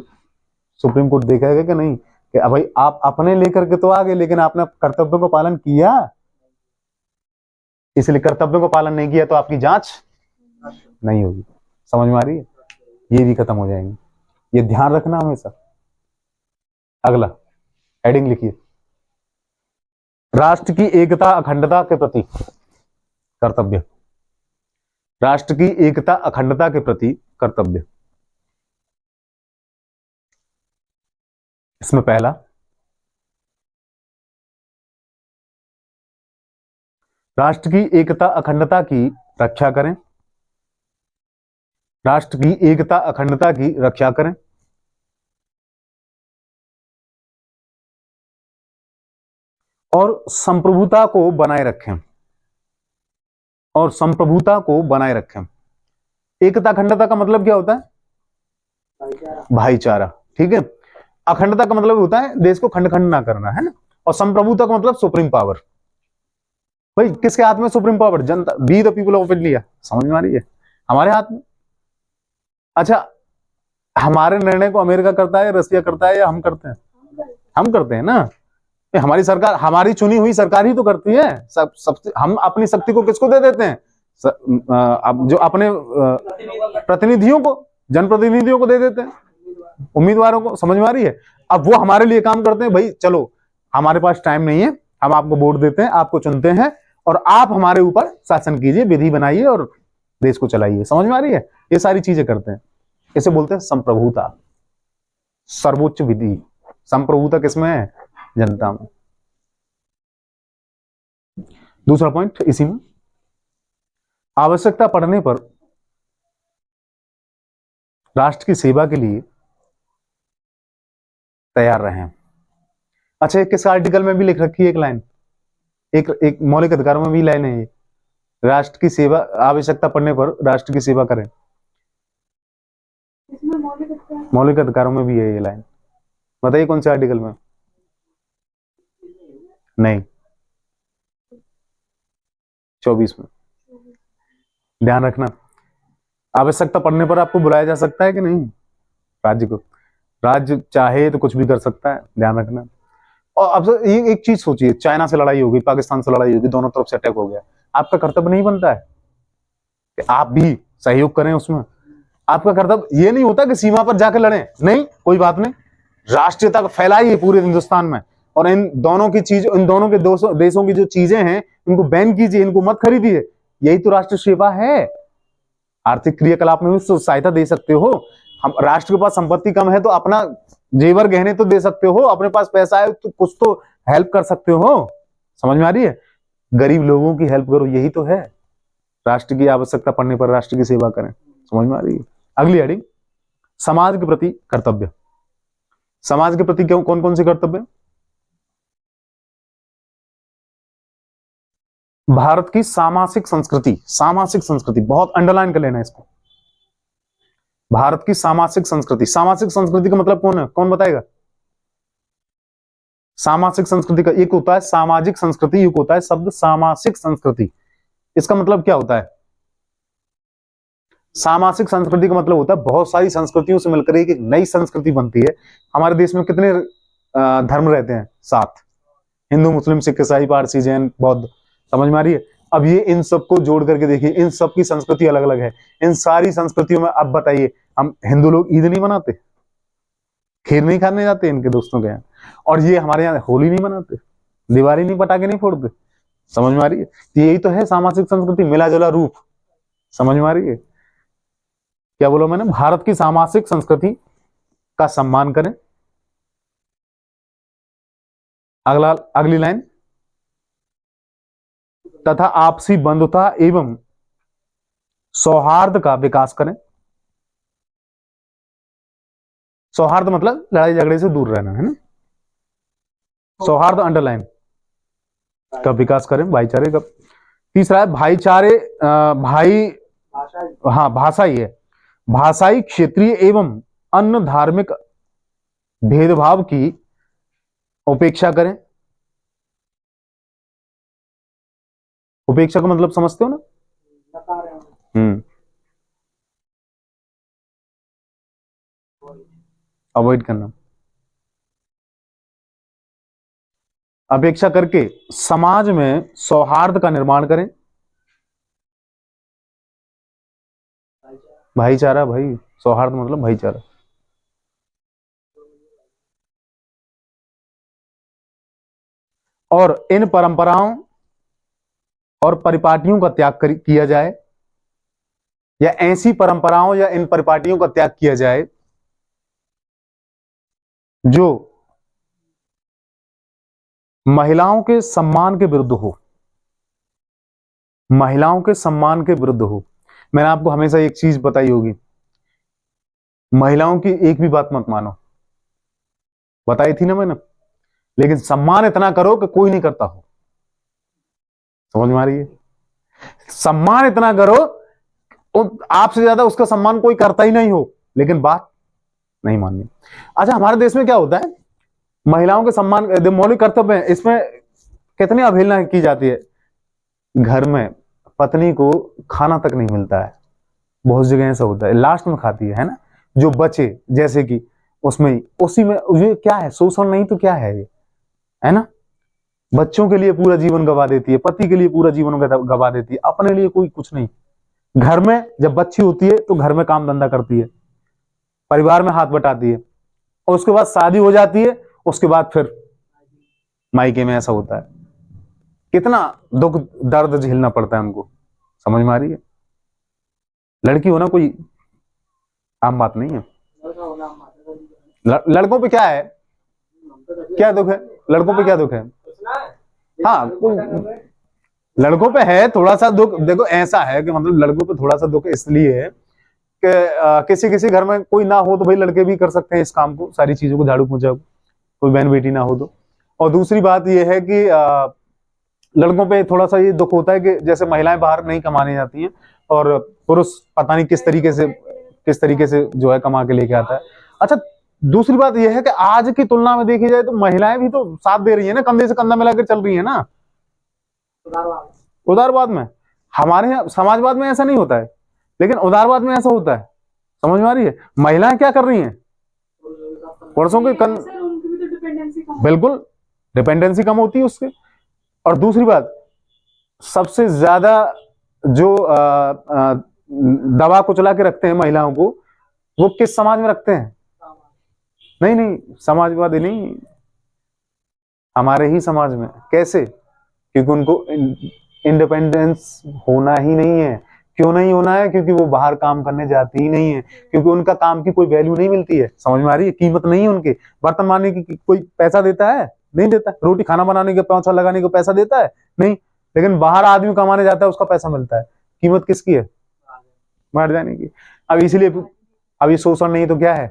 सुप्रीम कोर्ट देखेगा कि नहीं कि अब भाई आप अपने लेकर के तो आ गए, लेकिन आपने कर्तव्यों का पालन किया, इसलिए कर्तव्यों का पालन नहीं किया तो आपकी जांच नहीं होगी। समझ में आ रही है? ये भी खत्म हो जाएंगे, ये ध्यान रखना हमेशा। अगला हेडिंग लिखिए, राष्ट्र की एकता अखंडता के प्रति कर्तव्य। राष्ट्र की एकता अखंडता के प्रति कर्तव्य। इसमें पहला, राष्ट्र की एकता अखंडता की रक्षा करें। राष्ट्र की एकता अखंडता की रक्षा करें। और संप्रभुता को बनाए रखें। और संप्रभुता को बनाए रखें। एकता अखंडता का मतलब क्या होता है? भाईचारा, ठीक है। अखंडता का मतलब होता है देश को खंड खंड ना करना, है ना। और संप्रभुता का मतलब सुप्रीम पावर। भाई किसके हाथ में सुप्रीम पावर? जनता, we the people of India. समझ में आ रही है? हमारे हाथ में। अच्छा, हमारे निर्णय को अमेरिका करता है, रसिया करता है, या हम करते हैं? हम करते हैं ना। हमारी सरकार, हमारी चुनी हुई सरकार ही तो करती है सब। हम अपनी शक्ति को किसको दे देते हैं? जो अपने प्रतिनिधियों को, जनप्रतिनिधियों को दे देते हैं। उम्मीदवारों को, समझ में आ रही है। अब वो हमारे लिए काम करते हैं, भाई चलो हमारे पास टाइम नहीं है, हम आपको वोट देते हैं, आपको चुनते हैं और आप हमारे ऊपर शासन कीजिए, विधि बनाइए और देश को चलाइए। समझ में आ रही है, ये सारी चीजें करते हैं। इसे बोलते हैं संप्रभुता, सर्वोच्च विधि। संप्रभुता किसमें है? जनता में। दूसरा पॉइंट इसी में, आवश्यकता पड़ने पर राष्ट्र की सेवा के लिए तैयार रहें। अच्छा, एक किस आर्टिकल में भी लिख रखी है एक लाइन, एक मौलिक अधिकारों में भी लाइन है ये, राष्ट्र की सेवा, आवश्यकता पड़ने पर राष्ट्र की सेवा करें।
इसमें मौलिक अधिकार
मौलिक अधिकारों में भी है ये लाइन, बताइए कौन से आर्टिकल में? नहीं, 24 में। ध्यान रखना, आवश्यकता पड़ने पर आपको बुलाया जा सकता है कि नहीं राज्य को? राज्य चाहे तो कुछ भी कर सकता है, ध्यान रखना। और अब ये एक चीज सोचिए, चाइना से लड़ाई होगी, पाकिस्तान से लड़ाई होगी, दोनों तरफ से अटैक हो गया, आपका कर्तव्य नहीं बनता है कि आप भी सहयोग करें उसमें? आपका कर्तव्य ये नहीं होता कि सीमा पर जाकर लड़ें, नहीं, कोई बात नहीं, राष्ट्रीयता को फैलाइए पूरे हिंदुस्तान में, और इन दोनों की चीज, इन दोनों के देशों की जो चीजें हैं इनको बैन कीजिए, इनको मत खरीदिए। यही तो राष्ट्र सेवा है। आर्थिक क्रियाकलाप में भी सहायता दे सकते हो। हम, राष्ट्र के पास संपत्ति कम है तो अपना जेवर गहने तो दे सकते हो, अपने पास पैसा है तो कुछ तो हेल्प कर सकते हो। समझ में आ रही है? गरीब लोगों की हेल्प करो, यही तो है। राष्ट्र की आवश्यकता पड़ने पर राष्ट्र की सेवा करें। समझ में आ रही है? अगली हेडिंग, समाज के प्रति कर्तव्य। समाज के प्रति क्यों, कौन कौन से कर्तव्य? भारत की सामाजिक संस्कृति, सामाजिक संस्कृति बहुत अंडरलाइन कर लेना इसको। भारत की सामाजिक संस्कृति, सामाजिक संस्कृति का मतलब कौन है, कौन बताएगा? सामाजिक संस्कृति का एक होता है सामाजिक संस्कृति, एक होता है शब्द सामाजिक संस्कृति। इसका मतलब क्या होता है? सामाजिक संस्कृति का मतलब होता है बहुत सारी संस्कृतियों से मिलकर एक नई संस्कृति बनती है। हमारे देश में कितने धर्म रहते हैं? 7, हिंदू, मुस्लिम, सिख, ईसाई, पारसी, जैन, बौद्ध। समझ में आ रही है? अब ये इन सबको जोड़ करके देखिए, इन सब की संस्कृति अलग अलग है। इन सारी संस्कृतियों में अब बताइए, हम हिंदू लोग ईद नहीं मनाते, खीर नहीं खाने जाते इनके दोस्तों के यहाँ, और ये हमारे यहाँ होली नहीं मनाते, दिवाली नहीं, पटाखे नहीं फोड़ते। समझ में आ रही है? तो यही तो है सामाजिक संस्कृति, मिला जुला रूप। समझ में आ रही है? क्या बोला मैंने? भारत की सामाजिक संस्कृति का सम्मान करें। अगला, अगली लाइन, तथा आपसी बंधुता एवं सौहार्द का विकास करें। सौहार्द मतलब लड़ाई झगड़े से दूर रहना, है ना? सौहार्द अंडरलाइन का विकास करें, भाईचारे का। तीसरा है भाईचारे, हाँ भाषा ही है, भाषाई, क्षेत्रीय एवं अन्य धार्मिक भेदभाव की उपेक्षा करें। उपेक्षा का मतलब समझते हो ना? अवॉइड करना। अपेक्षा करके समाज में सौहार्द का निर्माण करें। भाईचारा, भाई सौहार्द मतलब भाईचारा। और इन परंपराओं और परिपाटियों का त्याग किया जाए, या ऐसी परंपराओं या इन परिपाटियों का त्याग किया जाए जो महिलाओं के सम्मान के विरुद्ध हो। महिलाओं के सम्मान के विरुद्ध हो। मैंने आपको हमेशा एक चीज बताई होगी, महिलाओं की एक भी बात मत मानो, बताई थी ना मैंने, लेकिन सम्मान इतना करो कि कोई नहीं करता हो। समझ में आ रही है? सम्मान इतना करो आपसे ज्यादा उसका सम्मान कोई करता ही नहीं हो, लेकिन बात नहीं माननी। अच्छा, हमारे देश में क्या होता है, महिलाओं के सम्मान, मौलिक कर्तव्य है, इसमें कितनी अवहेलना की जाती है। घर में पत्नी को खाना तक नहीं मिलता है, बहुत जगह ऐसा होता है, लास्ट में खाती है ना, जो बचे जैसे कि उसमें, उसी में, ये क्या है, शोषण नहीं तो क्या है ये, है ना? बच्चों के लिए पूरा जीवन गवा देती है, पति के लिए पूरा जीवन गवा देती है, अपने लिए कोई कुछ नहीं। घर में जब बच्ची होती है तो घर में काम धंधा करती है, परिवार में हाथ बटाती है, और उसके बाद शादी हो जाती है, उसके बाद फिर मायके में ऐसा होता है। कितना दुख दर्द झेलना पड़ता है उनको, समझ में आ रही है। लड़की होना कोई आम बात नहीं है।
लड़का होना हमारे
लड़कों पे क्या है, क्या दुख है, लड़कों पे क्या दुख है? हाँ, लड़कों पे है थोड़ा सा दुख। देखो ऐसा है कि मतलब लड़कों पे थोड़ा सा दुख इसलिए है कि किसी किसी घर में कोई ना हो तो भाई लड़के भी कर सकते हैं इस काम को, सारी चीजों को झाड़ू पोंछा, कोई बहन बेटी ना हो तो। और दूसरी बात यह है कि लड़कों पे थोड़ा सा ये दुख होता है कि जैसे महिलाएं बाहर नहीं कमाने जाती हैं और पुरुष पता नहीं किस तरीके से जो है कमा के लेके आता है। अच्छा, दूसरी बात यह है कि आज की तुलना में देखी जाए तो महिलाएं भी तो साथ दे रही है ना, कंधे से कंधा मिलाकर चल रही है ना उदारवाद में। हमारे यहाँ समाजवाद में ऐसा नहीं होता है, लेकिन उदारवाद में ऐसा होता है, समझ में आ रही है। महिलाएं क्या कर रही हैं, पुरुषों के
सर उनकी भी तो डिपेंडेंसी कम
बिल्कुल डिपेंडेंसी कम होती है उसके। और दूसरी बात, सबसे ज्यादा जो दबा कुचला के रखते हैं महिलाओं को, वो किस समाज में रखते हैं? नहीं, समाजवादी नहीं, हमारे ही समाज में। कैसे? क्योंकि उनको इंडिपेंडेंस होना ही नहीं है। क्यों नहीं होना है? क्योंकि वो बाहर काम करने जाती ही नहीं है, क्योंकि उनका काम की कोई वैल्यू नहीं मिलती है, समझ में आ रही है। कीमत नहीं है उनके। बर्तन मारने की कोई पैसा देता है? नहीं देता। रोटी खाना बनाने का, पोंछा लगाने का पैसा देता है? नहीं। लेकिन बाहर आदमी कमाने जाता है, उसका पैसा मिलता है। कीमत किसकी है? मार जाने की। अब इसलिए अब ये शोषण नहीं तो क्या है,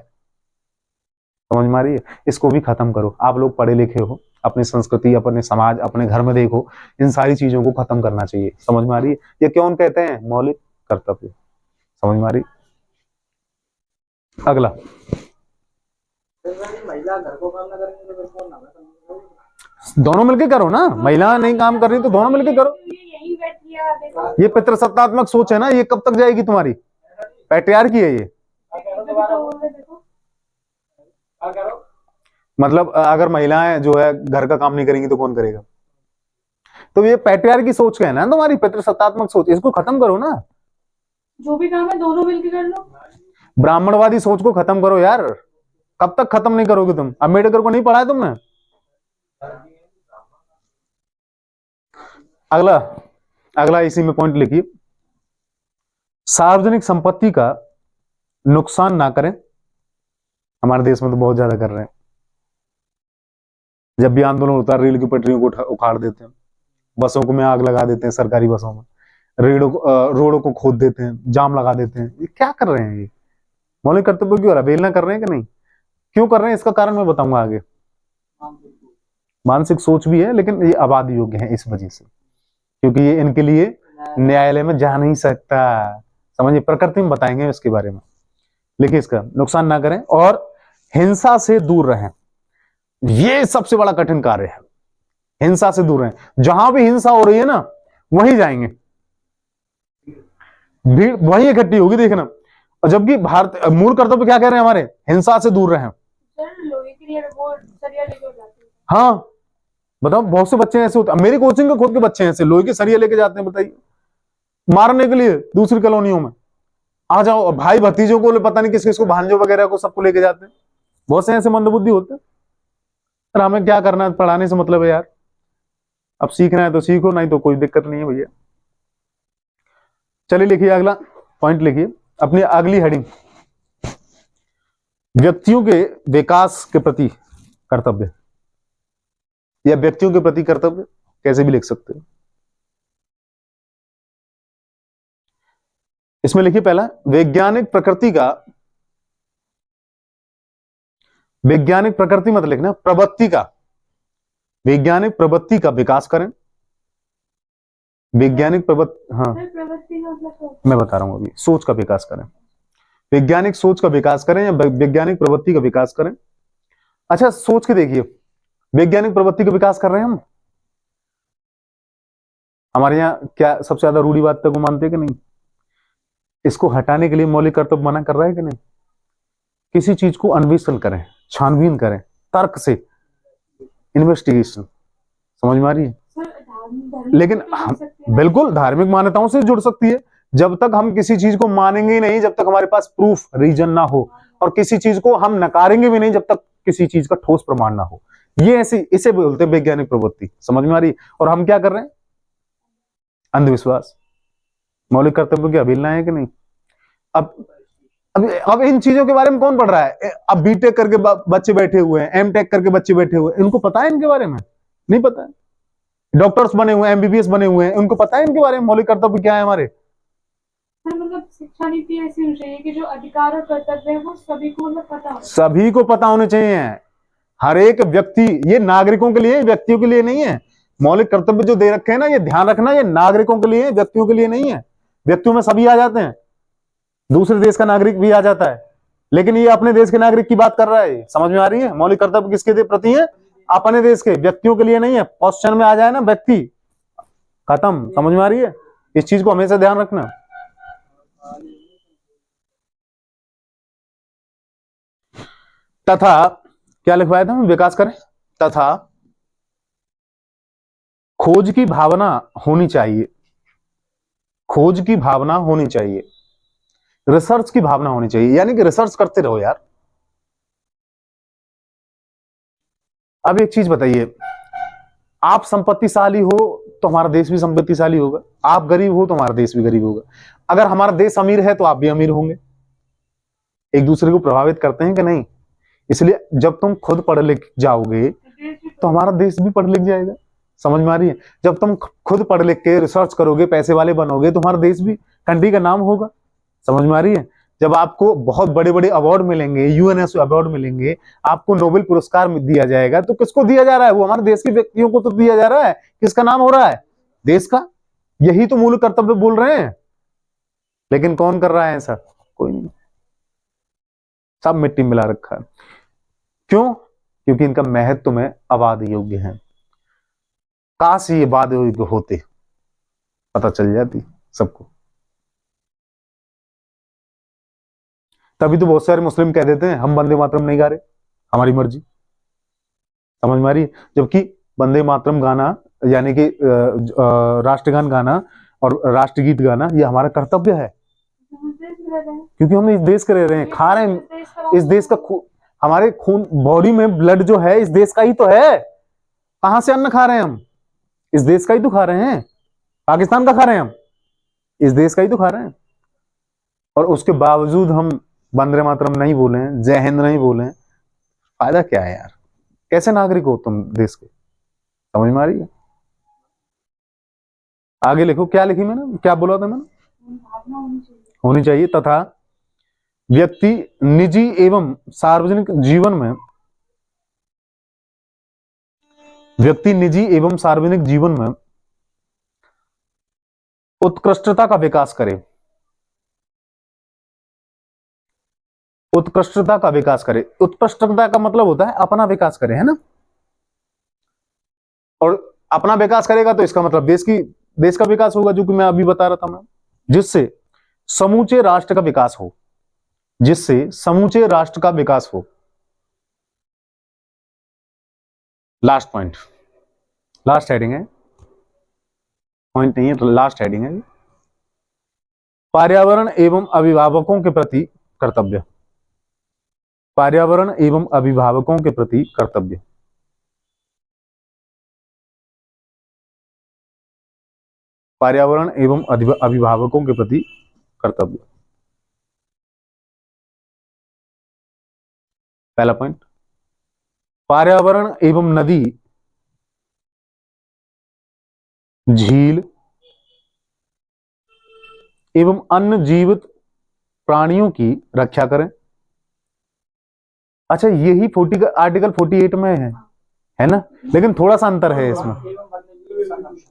समझ में आ रही है। इसको भी खत्म करो। आप लोग पढ़े लिखे हो, अपनी संस्कृति, अपने समाज, अपने घर में देखो, इन सारी चीजों को खत्म करना चाहिए, समझ में आ रही है। ये क्यों कहते हैं मौलिक कर्तव्य, समझ में आ रही। अगला,
महिला घर को काम ना करेंगे तो कौन ना करेंगे?
दोनों मिलके करो ना। महिला नहीं काम कर रही तो दोनों मिलके करो।
यही बैठ किया देखो।
ये पितृसत्तात्मक सोच है ना, ये कब तक जाएगी तुम्हारी? पैट्रियार्की है ये। मतलब अगर महिलाएं जो है घर का काम नहीं करेंगी तो कौन करेगा? तो ये पैट्रियार्की सोच का है ना तुम्हारी, पितृसत्तात्मक सोच। इसको खत्म करो ना।
जो भी काम है दोनों मिलकर कर लो।
ब्राह्मणवादी सोच को खत्म करो यार। कब तक खत्म नहीं करोगे तुम? अम्बेडकर को नहीं पढ़ा है तुमने? अगला इसी में पॉइंट लिखिए, सार्वजनिक संपत्ति का नुकसान ना करें। हमारे देश में तो बहुत ज्यादा कर रहे हैं। जब भी आंदोलन होता है, रेल की पटरियों को उखाड़ देते हैं, बसों को में आग लगा देते हैं, सरकारी बसों में रोडों को खोद देते हैं, जाम लगा देते हैं। ये क्या कर रहे हैं? ये मौलिक कर्तव्य क्यों हो रहा है? बेलना कर रहे हैं कि नहीं? क्यों कर रहे हैं? इसका कारण मैं बताऊंगा आगे। मानसिक सोच भी है, लेकिन ये आबाद योग्य है इस वजह से, क्योंकि ये इनके लिए न्यायालय में जा नहीं सकता। समझिए, प्रकृति में बताएंगे इसके बारे में। लिखिए, इसका नुकसान ना करें और हिंसा से दूर रहें। ये सबसे बड़ा कठिन कार्य है, हिंसा से दूर रहें। जहां भी हिंसा हो रही है ना, वहीं जाएंगे, भीड़ वहीं इकट्ठी होगी, देखना। और जबकि भारत मूल कर्तव्य क्या कह रहे हैं हमारे? हिंसा से दूर रहें। हाँ, बताओ, बहुत से बच्चे ऐसे होते हैं। मेरी कोचिंग के खुद के बच्चे ऐसे लोहे के सरिया लेके जाते हैं, बताइए, मारने के लिए दूसरी कॉलोनियों में। आ जाओ, और भाई भतीजों को, पता नहीं किस किस को, भांजों वगैरह को, सबको लेके जाते हैं। बहुत से ऐसे मंदबुद्धि होते हैं। पर हमें क्या करना है? पढ़ाने से मतलब है यार। अब सीखना है तो सीखो, नहीं तो कोई दिक्कत नहीं है भैया। चलिए लिखिए, अगला पॉइंट लिखिए, अपनी अगली हेडिंग, व्यक्तियों के विकास के प्रति कर्तव्य, या व्यक्तियों के प्रति कर्तव्य, कैसे भी लिख सकते हो। इसमें लिखिए पहला, वैज्ञानिक प्रकृति मत लिखना, प्रवृत्ति का, वैज्ञानिक प्रवृत्ति का विकास करें। वैज्ञानिक प्रवृत्ति, हाँ मैं बता रहा हूं अभी, सोच का विकास करें। वैज्ञानिक सोच का विकास करें या वैज्ञानिक प्रवृत्ति का विकास करें। अच्छा, सोच के देखिए, वैज्ञानिक प्रवृत्ति का विकास कर रहे हैं हम। हमारे यहाँ क्या सबसे ज्यादा रूढ़िवादिता को मानते हैं कि नहीं? इसको हटाने के लिए मौलिक कर्तव्य मना कर रहा है कि नहीं? किसी चीज को अन्वेषण करें, छानबीन करें, तर्क से, इन्वेस्टिगेशन, समझ में आ रही है। लेकिन बिल्कुल धार्मिक मान्यताओं से जुड़ सकती है। जब तक हम किसी चीज को मानेंगे ही नहीं, जब तक हमारे पास प्रूफ, रीजन ना हो, और किसी चीज को हम नकारेंगे भी नहीं जब तक किसी चीज का ठोस प्रमाण ना हो। ये ऐसी इसे बोलते हैं वैज्ञानिक प्रवृत्ति। समझ में आ रही है? और हम क्या कर रहे हैं? अंधविश्वास। मौलिक कर्तव्यों की अवहेलना है कि नहीं? अब इन चीजों के बारे में कौन पढ़ रहा है? अब बीटेक करके बच्चे बैठे हुए हैं, एमटेक करके बच्चे बैठे हुए हैं, इनको पता है इनके बारे में? नहीं पता है। डॉक्टर्स बने हुए हैं, एमबीबीएस बने हुए हैं, उनको पता है इनके बारे में मौलिक कर्तव्य क्या है हमारे?
मतलब शिक्षा नीति ऐसी होनी चाहिए कि जो अधिकार और कर्तव्य है वो सभी को मतलब पता हो।
सभी को पता होने चाहिए। हर एक व्यक्ति, ये नागरिकों के लिए, व्यक्तियों के लिए नहीं है। मौलिक कर्तव्य जो दे रखे हैं ना, ये ध्यान रखना, ये नागरिकों के लिए, व्यक्तियों के लिए नहीं है। व्यक्तियों में सभी आ जाते हैं, दूसरे देश का नागरिक भी आ जाता है, लेकिन ये अपने देश के नागरिक की बात कर रहा है। समझ में आ रही है? मौलिक कर्तव्य किसके प्रति है? अपने देश के, व्यक्तियों के लिए नहीं है। क्वेश्चन में आ जाए ना व्यक्ति, खत्म। समझ में आ रही है? इस चीज को हमेशा ध्यान रखना। तथा क्या लिखवाया था हम? विकास करें। तथा खोज की भावना होनी चाहिए, खोज की भावना होनी चाहिए, रिसर्च की भावना होनी चाहिए, यानी कि रिसर्च करते रहो यार। अब एक चीज बताइए, आप संपत्तिशाली हो तो हमारा देश भी संपत्तिशाली होगा, आप गरीब हो तो हमारा देश भी गरीब होगा। अगर हमारा देश अमीर है तो आप भी अमीर होंगे। एक दूसरे को प्रभावित करते हैं कि नहीं? इसलिए जब तुम खुद पढ़ लिख जाओगे तो हमारा देश भी पढ़ लिख जाएगा। समझ में आ रही है? जब तुम खुद पढ़ लिख के रिसर्च करोगे, पैसे वाले बनोगे, तो हमारा देश भी, कंट्री का नाम होगा। समझ में आ रही है? जब आपको बहुत बड़े बड़े अवार्ड मिलेंगे, यूएनएसओ अवार्ड मिलेंगे, आपको नोबेल पुरस्कार दिया जाएगा, तो किसको दिया जा रहा है? वो हमारे देश के व्यक्तियों को तो दिया जा रहा है। किसका नाम हो रहा है? देश का। यही तो मूल कर्तव्य बोल रहे हैं। लेकिन कौन कर रहा है ऐसा? कोई नहीं, सब मिट्टी मिला रखा है। क्यों? क्योंकि इनका महत्व में अवाद योग्य है। काश ये वाद योग्य होते, पता चल जाती सबको। तभी तो बहुत सारे मुस्लिम कह देते हैं हम वंदे मातरम नहीं गा रहे, हमारी मर्जी। समझ में आ रही है? जबकि वंदे मातरम गाना, यानी कि राष्ट्रगान गाना और राष्ट्रगीत गाना, ये हमारा कर्तव्य है, क्योंकि हम इस देश के रह रहे हैं, खा रहे हैं इस देश का हमारे खून, बॉडी में ब्लड जो है इस देश का ही तो है। कहां से अन्न खा रहे हैं हम? इस देश का ही तो खा रहे हैं। पाकिस्तान का खा रहे हैं हम? इस देश का ही तो खा रहे हैं। और उसके बावजूद हम वंदे मातरम नहीं बोले, जय हिंद नहीं बोले, फायदा क्या है यार? कैसे नागरिक हो तुम देश के? समझ में आ रही है? आगे लिखो, क्या लिखी मैंने, क्या बोला था मैंने? होनी चाहिए। तथा व्यक्ति निजी एवं सार्वजनिक जीवन में, व्यक्ति निजी एवं सार्वजनिक जीवन में उत्कृष्टता का विकास करे, उत्कृष्टता का विकास करे। उत्कृष्टता का मतलब होता है अपना विकास करे, है ना? और अपना विकास करेगा तो इसका मतलब देश का विकास होगा, जो कि मैं अभी बता रहा था मैं, जिससे समूचे राष्ट्र का विकास हो, जिससे समूचे राष्ट्र का विकास हो। लास्ट पॉइंट, लास्ट हेडिंग है, पॉइंट नहीं है तो लास्ट हेडिंग है। पर्यावरण एवं अभिभावकों के प्रति कर्तव्य, पर्यावरण एवं अभिभावकों के प्रति कर्तव्य। पर्यावरण एवं अभिभावकों के प्रति कर्तव्य, पहला पॉइंट। पर्यावरण एवं नदी, झील एवं अन्य जीवित प्राणियों की रक्षा करें। अच्छा, यही आर्टिकल 48 में है ना? लेकिन थोड़ा सा अंतर है इसमें।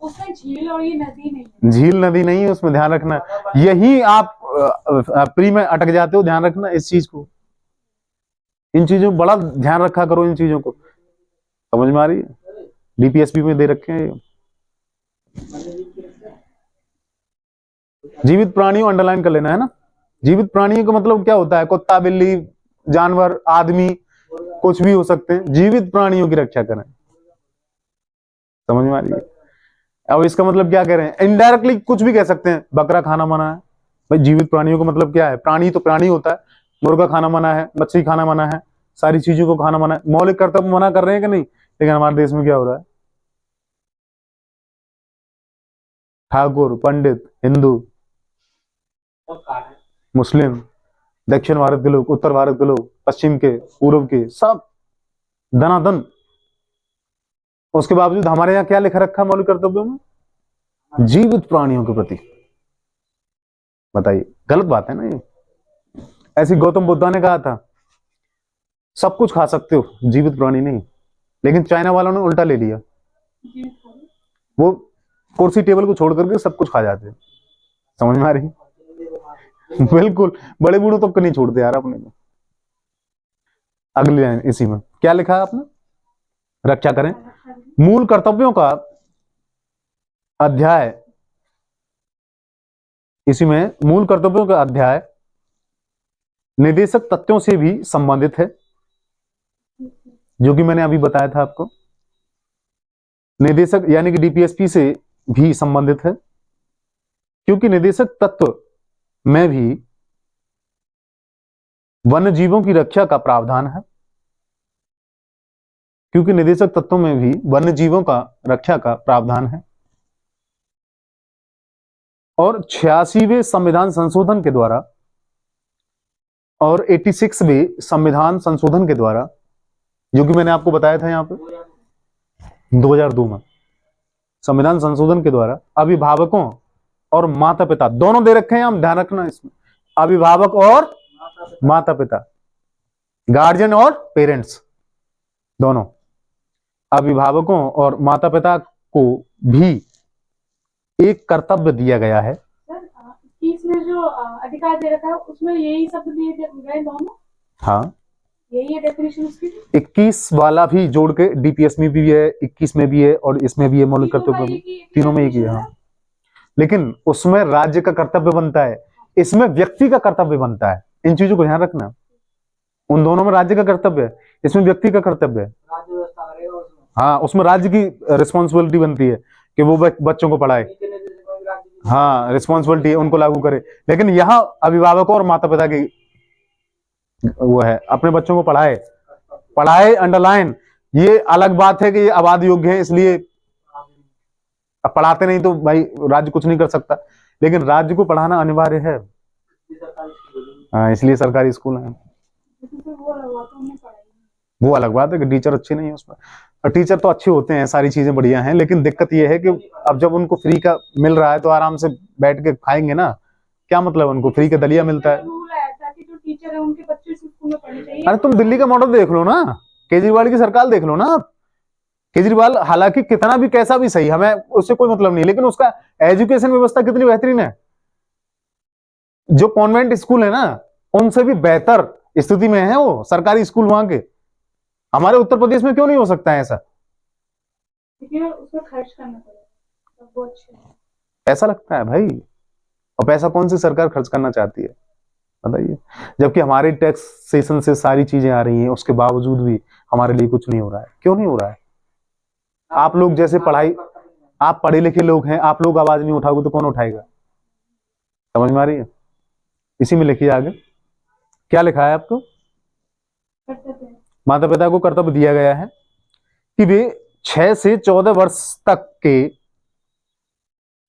उसमें झील और ये नदी नहीं,
झील नदी नहीं है उसमें, ध्यान रखना। यही आप प्री में अटक जाते हो, ध्यान रखना इस चीज को। इन चीजों को बड़ा ध्यान रखा करो, इन चीजों को। समझ में आ रही है? डीपीएसपी में दे रखे हैं। जीवित प्राणियों अंडरलाइन कर लेना, है ना? जीवित प्राणियों का मतलब क्या होता है? कुत्ता, बिल्ली, जानवर, आदमी, कुछ भी हो सकते हैं। जीवित प्राणियों की रक्षा करें। समझ में आ रही है? अब इसका मतलब क्या कह रहे हैं? इनडायरेक्टली कुछ भी कह सकते हैं, बकरा खाना मना है। भाई जीवित प्राणियों का मतलब क्या है? प्राणी तो प्राणी होता है, मुर्गा खाना मना है, मछली खाना मना है, सारी चीजों को खाना मना है। मौलिक कर्तव्य मना कर रहे हैं कि नहीं? लेकिन हमारे देश में क्या हो रहा है? ठाकुर, पंडित, हिंदू,
सब खा रहे हैं।
मुस्लिम, दक्षिण भारत के लोग, उत्तर भारत के लोग, पश्चिम के, पूर्व के, सब धनाधन। उसके बावजूद हमारे यहाँ क्या लिखा रखा है मौलिक कर्तव्यों में? जीवित प्राणियों के प्रति। बताइए, गलत बात है ना ये? ऐसी गौतम बुद्धा ने कहा था सब कुछ खा सकते हो, जीवित प्राणी नहीं। लेकिन चाइना वालों ने उल्टा ले लिया, वो कुर्सी टेबल को छोड़ करके सब कुछ खा जाते हैं। समझ में आ रही? बिल्कुल, बड़े बूढ़ों तक तो नहीं छोड़ते यार अपने को। अगली लाइन इसी में क्या लिखा है आपने? रक्षा करें। मूल कर्तव्यों का अध्याय, इसी में मूल कर्तव्यों का अध्याय निर्देशक तत्वों से भी संबंधित है, जो कि मैंने अभी बताया था आपको। निर्देशक यानी कि डीपीएसपी से भी संबंधित है, क्योंकि निर्देशक तत्व में भी वन्य जीवों की रक्षा का प्रावधान है। क्योंकि निर्देशक तत्वों में भी वन्य जीवों का रक्षा का प्रावधान है। और 86वें संविधान संशोधन के द्वारा और 86वें संविधान संशोधन के द्वारा, जो कि मैंने आपको बताया था यहां पे 2002 में, संविधान संशोधन के द्वारा अभिभावकों और माता पिता दोनों दे रखे हैं, हम ध्यान रखना इसमें। अभिभावक और माता पिता, गार्जियन और पेरेंट्स दोनों, अभिभावकों और माता पिता को भी एक कर्तव्य दिया गया है।
सर 21 में जो अधिकार दे रखा है उसमें यही शब्द दिए गए दोनों?
हाँ,
यही है डेफिनेशन उसकी?
21 वाला भी जोड़ के डीपीएस में भी है, 21 में भी है और इसमें भी है मौलिक कर्तव्य में, तीनों में एक ही है। हाँ, लेकिन उसमें राज्य का कर्तव्य बनता है, इसमें व्यक्ति का कर्तव्य बनता है। इन चीजों को ध्यान रखना। उन दोनों में राज्य का कर्तव्य है, इसमें व्यक्ति का कर्तव्य है।
राज्य व्यवस्था करेगा उसमें।
हाँ, उसमें राज्य की रिस्पॉन्सिबिलिटी बनती है कि वो बच्चों को पढ़ाए। हाँ, रिस्पॉन्सिबिलिटी है उनको लागू करे। लेकिन यहाँ अभिभावकों और माता पिता की वो है, अपने बच्चों को पढ़ाए। पढ़ाए अंडरलाइन, ये अलग बात है कि ये आबाद योग्य है इसलिए अब पढ़ाते नहीं तो भाई राज्य कुछ नहीं कर सकता, लेकिन राज्य को पढ़ाना अनिवार्य है। हाँ, इसलिए सरकारी स्कूल है। वो अलग बात है कि टीचर अच्छे नहीं है उसमें, और टीचर तो अच्छे होते हैं, सारी चीजें बढ़िया हैं, लेकिन दिक्कत ये है कि अब जब उनको फ्री का मिल रहा है तो आराम से बैठ के खाएंगे ना। क्या मतलब, उनको फ्री का दलिया मिलता है।
रूल है ताकि जो टीचर है उनके बच्चे स्कूल में पढ़ने चाहिए।
अरे तुम दिल्ली का मॉडल देख लो ना, केजरीवाल की सरकार देख लो ना। केजरीवाल हालांकि कितना भी कैसा भी सही, हमें उससे कोई मतलब नहीं, लेकिन उसका एजुकेशन व्यवस्था कितनी बेहतरीन है। जो कॉन्वेंट स्कूल है ना, उनसे भी बेहतर स्थिति में है वो सरकारी स्कूल वहां के। हमारे उत्तर प्रदेश में क्यों नहीं हो सकता है ऐसा?
उसमें खर्च करना पड़ेगा, वो अच्छा है।
ऐसा लगता है भाई, और पैसा कौन सी सरकार खर्च करना चाहती है बताइए? जबकि हमारे टैक्स सेशन से सारी चीजें आ रही हैं, उसके बावजूद भी हमारे लिए कुछ नहीं हो रहा है। क्यों नहीं हो रहा है? आप लोग जैसे पढ़ाई, आप पढ़े लिखे लोग हैं, आप लोग आवाज नहीं उठाओगे तो कौन उठाएगा? समझ में आ रही है? इसी में लिखिए आगे क्या लिखा है आपको। माता पिता को कर्तव्य दिया गया है कि वे 6 से 14 वर्ष तक के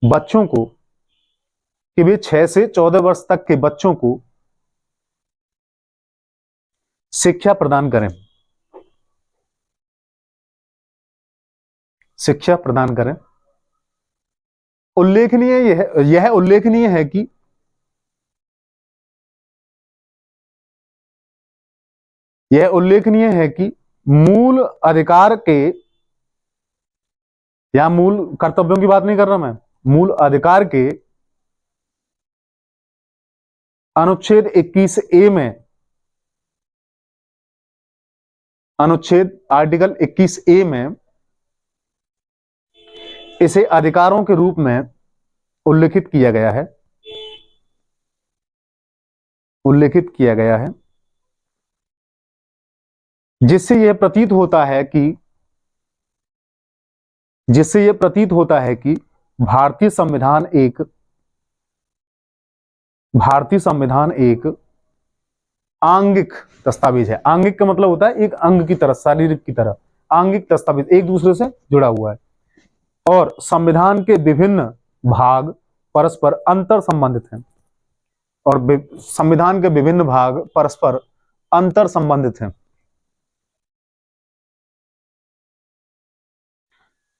बच्चों को, कि वे 6 से 14 वर्ष तक के बच्चों को शिक्षा प्रदान करें। शिक्षा प्रदान करें। उल्लेखनीय यह उल्लेखनीय है कि यह उल्लेखनीय है कि मूल अधिकार के, या मूल कर्तव्यों की बात नहीं कर रहा मैं, मूल अधिकार के अनुच्छेद 21A में, अनुच्छेद आर्टिकल 21A में इसे अधिकारों के रूप में उल्लेखित किया गया है, उल्लेखित किया गया है, जिससे यह प्रतीत होता है कि, जिससे यह प्रतीत होता है कि भारतीय संविधान एक आंगिक दस्तावेज है। आंगिक का मतलब होता है एक अंग की तरह, शारीरिक की तरह। आंगिक दस्तावेज एक दूसरे से जुड़ा हुआ है। और संविधान के विभिन्न भाग परस्पर अंतर संबंधित हैं। और संविधान के विभिन्न भाग परस्पर अंतर संबंधित हैं।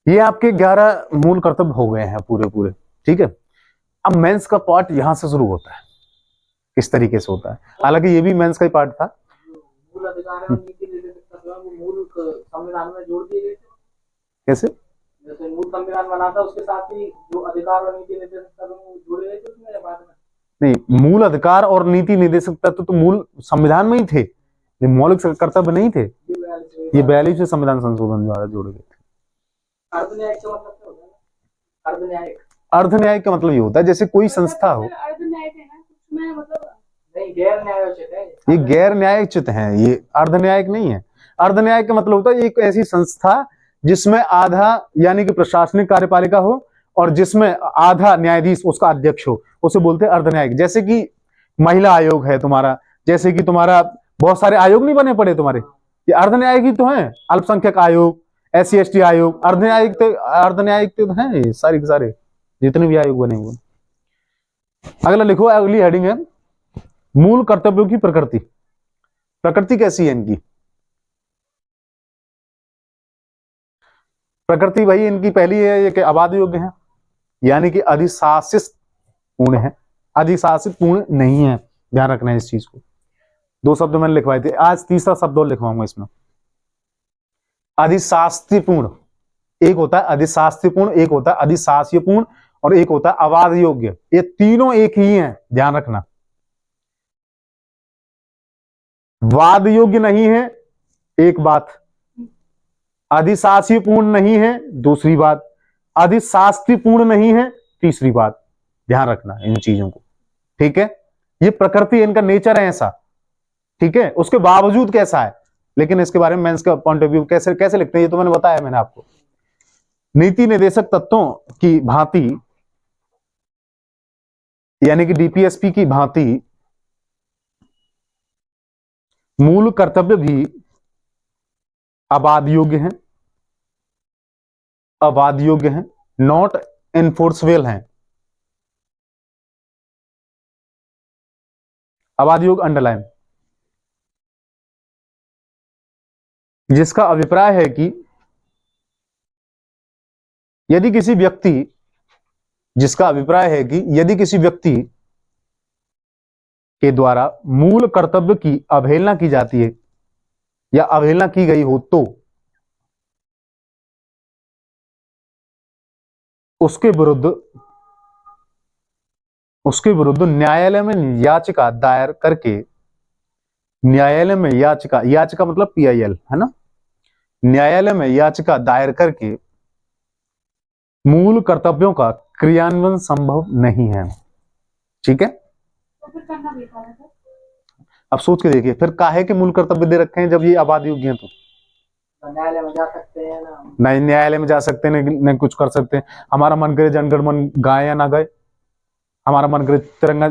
ये आपके 11 मूल कर्तव्य हो गए हैं पूरे पूरे। ठीक है, अब मेंस का पार्ट यहां से शुरू होता है, किस तरीके से होता है। हालांकि ये भी मेंस का ही पार्ट था।
मूल अधिकार और नीति निर्देशक तत्व वो मूल संविधान में जोड़ दिए गए थे।
कैसे?
जैसे मूल संविधान बना था उसके साथ ही जो अधिकार और नीति निर्देशक तत्व जुड़े गए थे उसमें या बाद में?
नहीं, मूल अधिकार और नीति निर्देशक तत्व तो मूल संविधान में ही थे, ये मौलिक कर्तव्य नहीं थे। ये 42वें संविधान संशोधन द्वारा जोड़े गए थे।
अर्धन्यायिक का मतलब क्या होता है? अर्धन्यायिक,
अर्धन्यायिक का मतलब ये होता है जैसे कोई संस्था हो।
अर्धन्यायिक है ना, उसमें मतलब
नहीं, गैर न्यायोचित है
ये गैर न्यायोचित है, ये अर्धन्यायिक नहीं है। अर्धन्यायिक का मतलब होता है एक ऐसी संस्था जिसमें आधा यानी कि प्रशासनिक कार्यपालिका हो और जिसमें आधा न्यायाधीश उसका अध्यक्ष हो, उसे बोलते हैं अर्धन्यायिक। जैसे कि महिला आयोग है तुम्हारा, जैसे कि तुम्हारा बहुत सारे आयोग नहीं बने पड़े तुम्हारे, ये अर्धन्यायिक ही तो है। अल्पसंख्यक आयोग, SC/ST आयोग, अर्धन्यायिक तो हैं ये सारे के सारे जितने भी आयोग बने हुए। अगला लिखो, अगली हेडिंग है मूल कर्तव्यों की प्रकृति। प्रकृति कैसी है इनकी? प्रकृति भाई इनकी पहली है ये कि आबाद योग्य है, यानी कि अधिशासित पूर्ण है। अधिशासित पूर्ण नहीं है, ध्यान रखना है इस चीज को। 2 शब्द मैंने लिखवाए थे, आज तीसरा शब्द और लिखवाऊंगा इसमें। अधिशास्तिपूर्ण, एक होता है अधिशास्तिपूर्ण, एक होता है अधिशास्यपूर्ण और एक होता है आवाद योग्य। ये तीनों एक ही हैं, ध्यान रखना। वाद योग्य नहीं है, एक बात। अधिशास्यपूर्ण नहीं है, दूसरी बात। अधिशास्तिपूर्ण नहीं है, तीसरी बात। ध्यान रखना इन चीजों को, ठीक है। ये प्रकृति, इनका नेचर है ऐसा, ठीक है। उसके बावजूद कैसा है, लेकिन इसके बारे में मेंस का पॉइंट ऑफ व्यू कैसे कैसे लिखते हैं ये तो मैंने बताया मैंने आपको। नीति निर्देशक तत्वों की भांति यानी कि DPSP की भांति मूल कर्तव्य भी अबाध योग्य हैं, अबाध योग्य हैं, नॉट एनफोर्सबल हैं। अबाध योग्य अंडरलाइन, जिसका अभिप्राय है कि यदि किसी व्यक्ति, जिसका अभिप्राय है कि यदि किसी व्यक्ति के द्वारा मूल कर्तव्य की अवहेलना की जाती है या अवहेलना की गई हो तो उसके विरुद्ध न्यायालय में याचिका दायर करके, न्यायालय में याचिका मतलब PIL है ना, न्यायालय में याचिका दायर करके मूल कर्तव्यों का क्रियान्वयन संभव नहीं है, ठीक है।
तो फिर करना बेकार है सर।
अब सोच के देखिए फिर काहे के मूल कर्तव्य दे रखे हैं जब ये आबाद योग्य हैं तो।
न्यायालय में जा सकते हैं ना,
नहीं न्यायालय में जा सकते हैं, नहीं कुछ कर सकते हैं। हमारा मन करे जनगण मन गाए या ना गाए, हमारा मन करे तिरंगा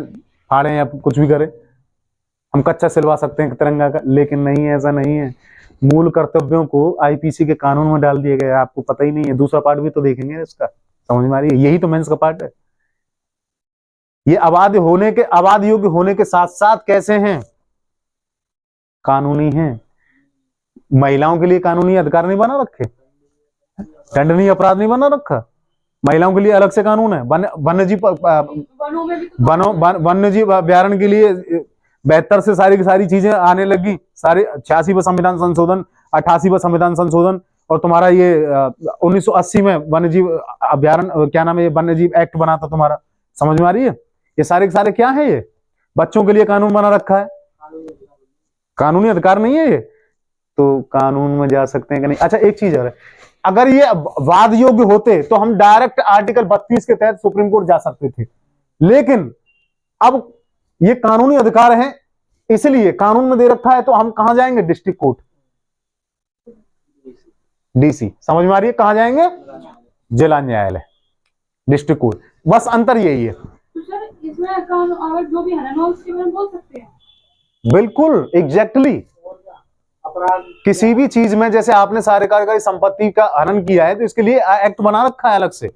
फाड़े या कुछ भी करे, हम कच्चा सिलवा सकते हैं तिरंगा का, लेकिन नहीं ऐसा नहीं है। मूल कर्तव्यों को IPC के कानून में डाल दिया गया है, आपको पता ही नहीं है। दूसरा पार्ट भी तो देखेंगे इसका, समझ में आ रही है, यही तो मेंस का पार्ट है। ये आबाद योग्य होने के साथ साथ कैसे हैं, कानूनी हैं। महिलाओं के लिए कानूनी अधिकार नहीं बना रखे, दंडनीय अपराध नहीं बना रखा, महिलाओं के लिए अलग से कानून है। वन्य जीव अभ्यारण्य के लिए 72 से सारी की सारी चीजें आने लगी, सारे 86वां संविधान संशोधन, 88वां संविधान संशोधन, और तुम्हारा ये 1980 में वन्य जीव अभ्यारण्य क्या नाम है, ये वन्य जीव एक्ट बना था तुम्हारा, समझ में आ रही है। ये सारे के सारे क्या है, ये बच्चों के लिए कानून बना रखा है, कानूनी अधिकार नहीं है ये, तो कानून में जा सकते हैं कि नहीं। अच्छा एक चीज है, अगर ये वाद योग्य होते तो हम डायरेक्ट आर्टिकल 32 के तहत सुप्रीम कोर्ट जा सकते थे, लेकिन अब ये कानूनी अधिकार है इसलिए कानून में दे रखा है, तो हम कहां जाएंगे, डिस्ट्रिक्ट कोर्ट, DC, समझ में आ रही है, कहां जाएंगे, जिला न्यायालय, डिस्ट्रिक्ट कोर्ट, बस अंतर यही है।
तो सर इसमें कानून अगर जो भी हनन हो उसके बारे में बोल सकते हैं।
बिल्कुल एग्जैक्टली।
अपराध
किसी भी चीज में जैसे आपने कार्यकारी संपत्ति का हनन किया है तो इसके लिए एक्ट बना रखा है अलग से,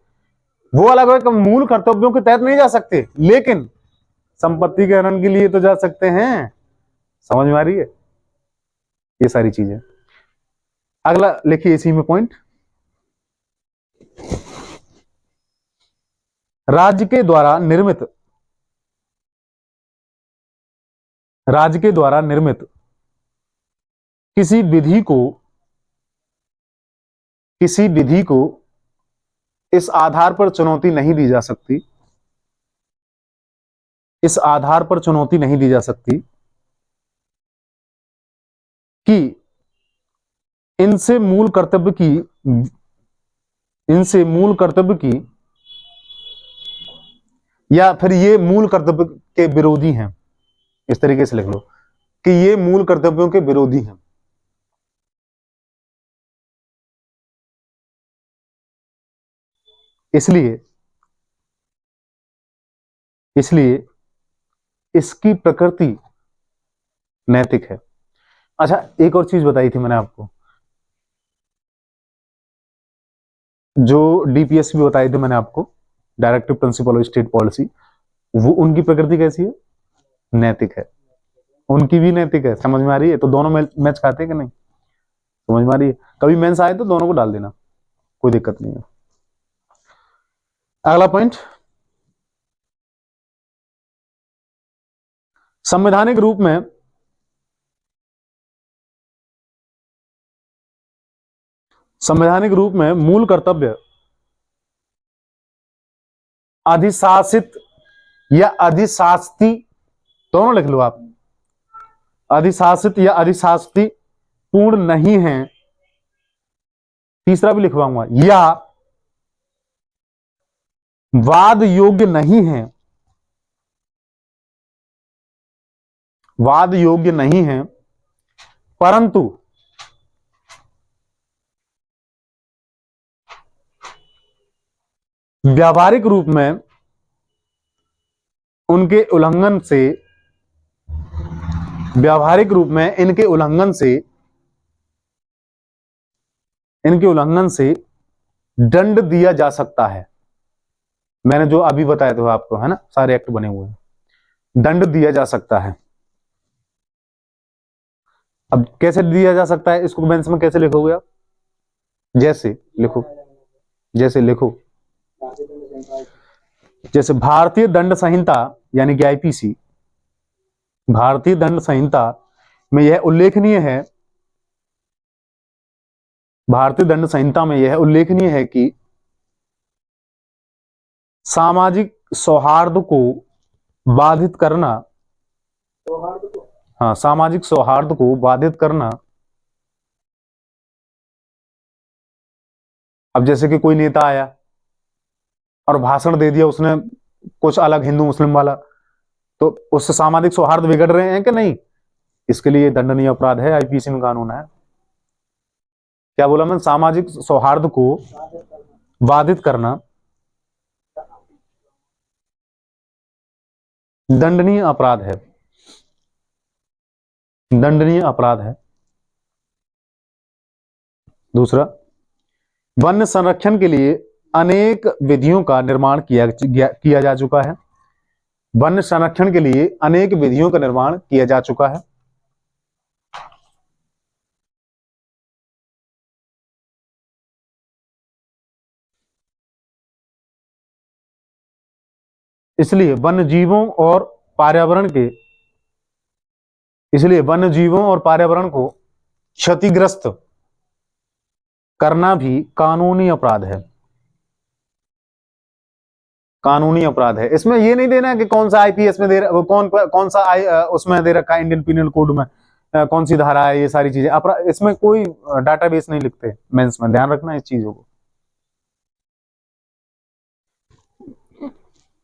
वो अलग अलग मूल कर्तव्यों के तहत नहीं जा सकते, लेकिन संपत्ति के हनन के लिए तो जा सकते हैं। समझ में आ रही है ये सारी चीजें। अगला लिखिए इसी में पॉइंट, राज्य के द्वारा निर्मित किसी विधि को इस आधार पर चुनौती नहीं दी जा सकती, इस आधार पर चुनौती नहीं दी जा सकती कि इनसे मूल कर्तव्य की या फिर ये मूल कर्तव्य के विरोधी हैं। इस तरीके से लिख लो कि ये मूल कर्तव्यों के विरोधी हैं। इसलिए इसकी प्रकृति नैतिक है। अच्छा, एक और चीज बताई थी मैंने आपको, जो डीपीएस भी बताई थी मैंने आपको, directive principle of state policy, वो उनकी प्रकृति कैसी है? नैतिक है। उनकी भी नैतिक है। समझ में आ रही है? तो दोनों मैच खाते हैं कि नहीं? समझ में आ रही है? कभी मेंस आए तो दोनों को डाल देना, कोई दिक्कत नहीं है। अगला पॉइंट, संवैधानिक रूप में मूल कर्तव्य अधिशासित या अधिशास्ती, दोनों लिख लो आप, अधिशासित या अधिशास्ती पूर्ण नहीं है। तीसरा भी लिखवाऊंगा, या वाद योग्य नहीं है, वाद योग्य नहीं है, परंतु व्यावहारिक रूप में उनके उल्लंघन से, व्यावहारिक रूप में इनके उल्लंघन से दंड दिया जा सकता है। मैंने जो अभी बताया था आपको, है ना, सारे एक्ट बने हुए हैं, दंड दिया जा सकता है। अब कैसे दिया जा सकता है, इसको मेंस में कैसे लिखोगे आप? जैसे लिखो जैसे भारतीय दंड संहिता यानी कि आईपीसी, भारतीय दंड संहिता में यह उल्लेखनीय है, भारतीय दंड संहिता में यह उल्लेखनीय है कि सामाजिक सौहार्द को बाधित करना, हाँ, सामाजिक सौहार्द को बाधित करना। अब जैसे कि कोई नेता आया और भाषण दे दिया उसने कुछ अलग हिंदू मुस्लिम वाला, तो उससे सामाजिक सौहार्द बिगड़ रहे हैं कि नहीं? इसके लिए दंडनीय अपराध है, आईपीसी में कानून है। क्या बोला मैं? सामाजिक सौहार्द को बाधित करना दंडनीय अपराध है, दंडनीय अपराध है। दूसरा, वन्य संरक्षण के लिए अनेक विधियों का निर्माण किया जा चुका है, वन्य संरक्षण के लिए अनेक विधियों का निर्माण किया जा चुका है। इसलिए वन्य जीवों और पर्यावरण को क्षतिग्रस्त करना भी कानूनी अपराध है, कानूनी अपराध है। इसमें ये नहीं देना कि कौन सा आईपीएस में कौन सा उसमें दे रखा है, इंडियन पिनल कोड में कौन सी धारा है, ये सारी चीजें अपराध, इसमें कोई डाटाबेस नहीं लिखते मेंस में, ध्यान रखना इस चीजों को।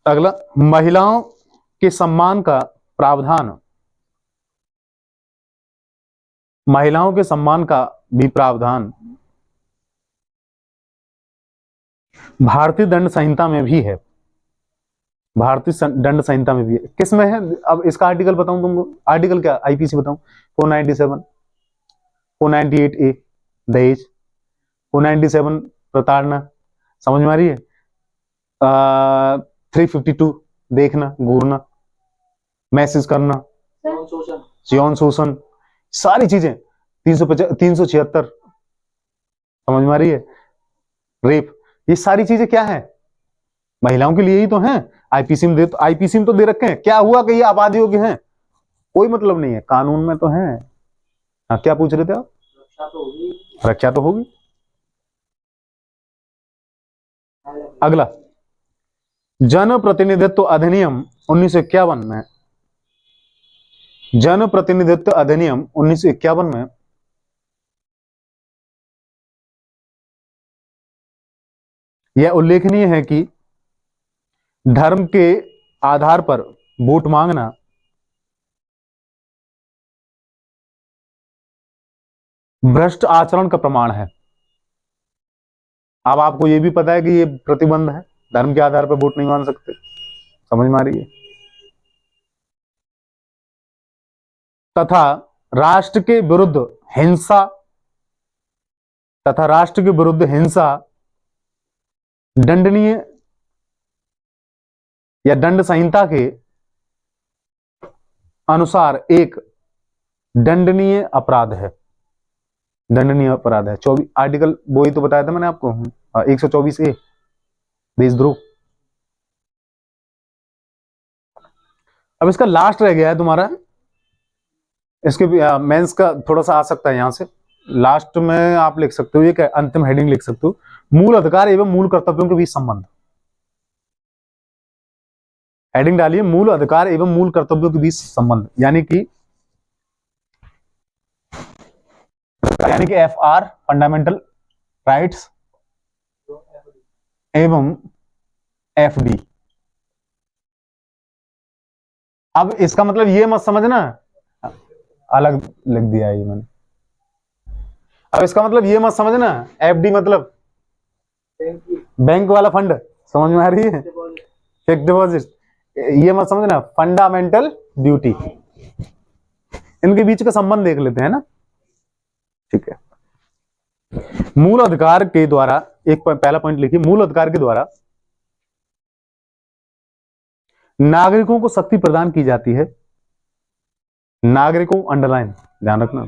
अगला, महिलाओं के सम्मान का प्रावधान, महिलाओं के सम्मान का भी प्रावधान भारतीय दंड संहिता में भी है, भारतीय दंड संहिता में भी है। किस में है? अब इसका आर्टिकल बताऊं तुमको, आर्टिकल क्या, आईपीसी बताऊं, 497, 498A दहेज, 497 प्रताड़ना, समझ में आ रही है, 352 देखना घूरना, मैसेज करना, यौन शोषण, सारी चीजें, 376 समझ में आ रही है, रेप, ये सारी चीजें क्या है, महिलाओं के लिए ही तो हैं। आईपीसी में आईपीसी में तो दे रखे हैं। क्या हुआ कि ये आबादियों के हैं, कोई मतलब नहीं है, कानून में तो है। हाँ, क्या पूछ रहे थे आप?
रक्षा तो होगी।
रक्षा तो होगी। अगला, जन प्रतिनिधित्व अधिनियम 1951 में, जन प्रतिनिधित्व अधिनियम 1951 में यह उल्लेखनीय है कि धर्म के आधार पर वोट मांगना भ्रष्ट आचरण का प्रमाण है। अब आपको यह भी पता है कि ये प्रतिबंध है, धर्म के आधार पर वोट नहीं मांग सकते, समझ में आ रही है। तथा राष्ट्र के विरुद्ध हिंसा, तथा राष्ट्र के विरुद्ध हिंसा दंडनीय या दंड संहिता के अनुसार एक दंडनीय अपराध है, दंडनीय अपराध है। 24 आर्टिकल वो ही तो बताया था मैंने आपको, 124A देशद्रोह। अब इसका लास्ट रह गया है तुम्हारा, इसके मेंस का थोड़ा सा आ सकता है यहां से, लास्ट में आप लिख सकते हो, ये क्या अंतिम हेडिंग लिख सकते हो, मूल अधिकार एवं मूल कर्तव्यों के बीच संबंध। हेडिंग डालिए, मूल अधिकार एवं मूल कर्तव्यों के बीच संबंध, यानी कि FR फंडामेंटल राइट्स एवं FD। अब इसका मतलब ये मत समझना, अलग लिख दिया है ये मैंने। अब इसका मतलब ये मत समझना FD मतलब बैंक वाला फंड, समझ में आ रही है, फिक्स्ड डिपॉजिट, ये मत समझना, फंडामेंटल ड्यूटी, इनके बीच का संबंध देख लेते हैं ना, ठीक है। मूल अधिकार के द्वारा, एक पहला पॉइंट लिखिए, मूल अधिकार के द्वारा नागरिकों को शक्ति प्रदान की जाती है, नागरिकों, अंडरलाइन ध्यान रखना,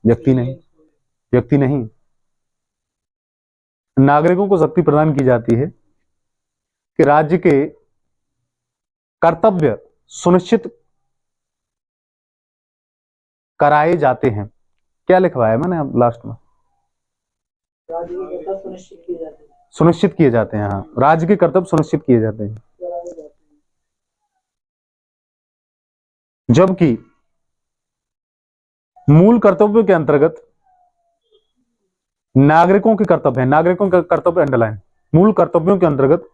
व्यक्ति नहीं, व्यक्ति नहीं, नागरिकों को शक्ति प्रदान की जाती है कि राज्य के कर्तव्य सुनिश्चित कराए जाते हैं। क्या लिखवाया मैंने अब लास्ट में? सुनिश्चित किए जाते हैं, हाँ, राज्य के कर्तव्य सुनिश्चित किए जाते हैं। जबकि मूल कर्तव्यों के अंतर्गत नागरिकों के कर्तव्य है, नागरिकों के कर्तव्य अंडरलाइन, मूल कर्तव्यों के अंतर्गत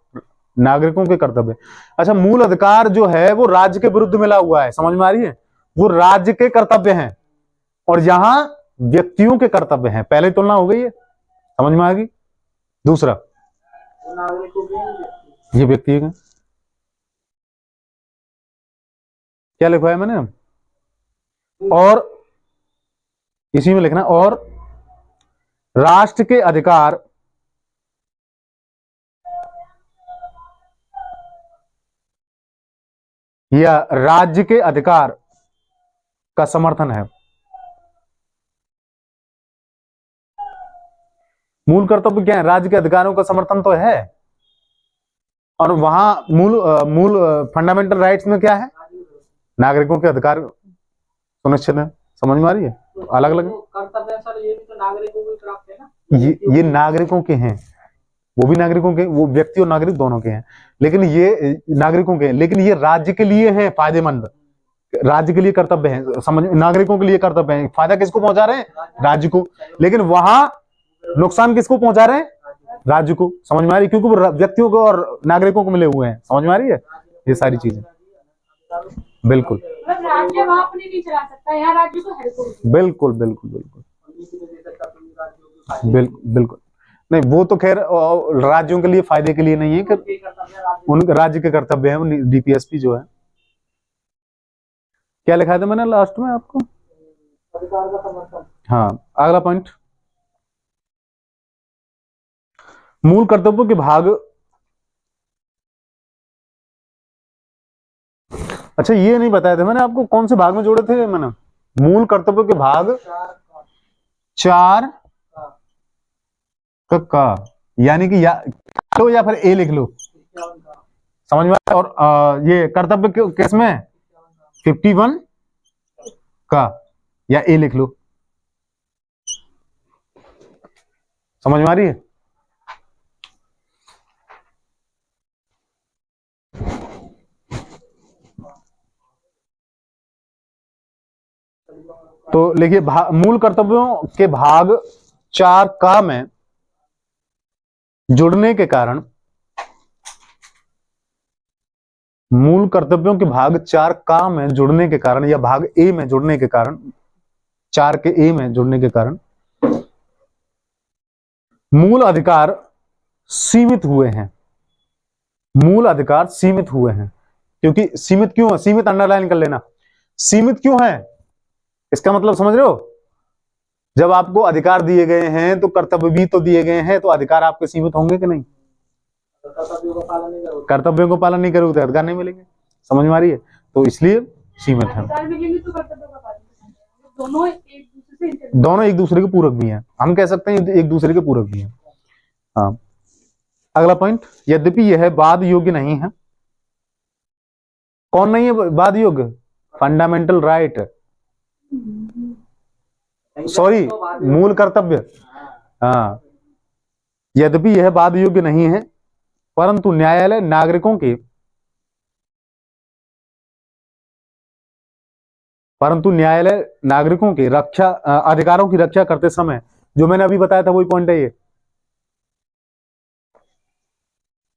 नागरिकों के कर्तव्य। अच्छा, मूल अधिकार जो है वो राज्य के विरुद्ध मिला हुआ है, समझ में आ रही है, वो राज्य के कर्तव्य हैं और यहां व्यक्तियों के कर्तव्य हैं। पहले तुलना हो गई है, समझ में आ गई। दूसरा, ये व्यक्ति है, क्या लिखवाया मैंने, और इसी में लिखना, और राष्ट्र के अधिकार या राज्य के अधिकार का समर्थन है। मूल कर्तव्य क्या है? राज्य के अधिकारों का समर्थन तो है, और वहां मूल फंडामेंटल राइट्स में क्या है? नागरिकों के अधिकार सुनिश्चित है, समझ में आ रही है, अलग अलग
कर्तव्य सर, ये भी तो नागरिकों को प्राप्त है ना,
ये नागरिकों के हैं, वो भी नागरिकों के, वो व्यक्ति और नागरिक दोनों के हैं, लेकिन ये नागरिकों के हैं, लेकिन ये राज्य के लिए हैं फायदेमंद, राज्य के लिए कर्तव्य है, समझ, नागरिकों के लिए कर्तव्य है, फायदा किसको पहुंचा रहे हैं? राज्य को, लेकिन वहां नुकसान किसको पहुंचा रहे हैं? राज्य को, समझ में आ रही है, क्योंकि वो व्यक्तियों को और नागरिकों को मिले हुए हैं, समझ में आ रही है ये सारी चीजें। बिल्कुल,
राज्य वहां अपने नहीं चला सकता, यहाँ राज्य को हेल्प होगी।
बिल्कुल बिल्कुल बिल्कुल बिल्कुल बिल्कुल नहीं, वो तो खैर राज्यों के लिए फायदे के लिए नहीं है कि उनका राज्य के कर्तव्य है, डीपीएसपी जो है। क्या लिखा था मैंने लास्ट में आपको?
अधिकार का समर्थन।
हाँ, अगला पॉइंट, मूल कर्तव्यों के भाग। अच्छा, ये नहीं बताया था मैंने आपको कौन से भाग में जोड़े थे मैंने? मूल कर्तव्यों के भाग 4 का यानी कि या फिर ए लिख लो, समझ में आया? और ये कर्तव्य किस में? 51 का, या ए लिख लो, समझ में आ रही है? तो लिखिए, मूल कर्तव्यों के भाग 4 का में जुड़ने के कारण, मूल कर्तव्यों के भाग 4 का में जुड़ने के कारण, या भाग ए में जुड़ने के कारण, 4 के ए में जुड़ने के कारण मूल अधिकार सीमित हुए हैं। मूल अधिकार सीमित हुए हैं, क्योंकि सीमित क्यों है? सीमित अंडरलाइन कर लेना, सीमित क्यों है इसका मतलब समझ रहे हो? जब आपको अधिकार दिए गए हैं तो कर्तव्य भी तो दिए गए हैं, तो अधिकार आपके सीमित होंगे कि नहीं? कर्तव्यों को पालन नहीं करोगे तो अधिकार नहीं मिलेंगे, समझ में आ रही है? तो इसलिए सीमित है।
अधिकार मिलेंगे तो कर्तव्य का पालन करेंगे।
दोनों एक दूसरे के पूरक भी हैं, हम कह सकते हैं एक दूसरे के पूरक भी हैं। हाँ, अगला पॉइंट, यद्यपि यह वाद योग्य नहीं है। कौन नहीं है वाद योग्य? फंडामेंटल राइट, सॉरी, मूल कर्तव्य। हाँ, यद्यपि यह वाद योग्य नहीं है, परंतु न्यायालय नागरिकों के रक्षा अधिकारों की रक्षा करते समय, जो मैंने अभी बताया था वही पॉइंट है ये,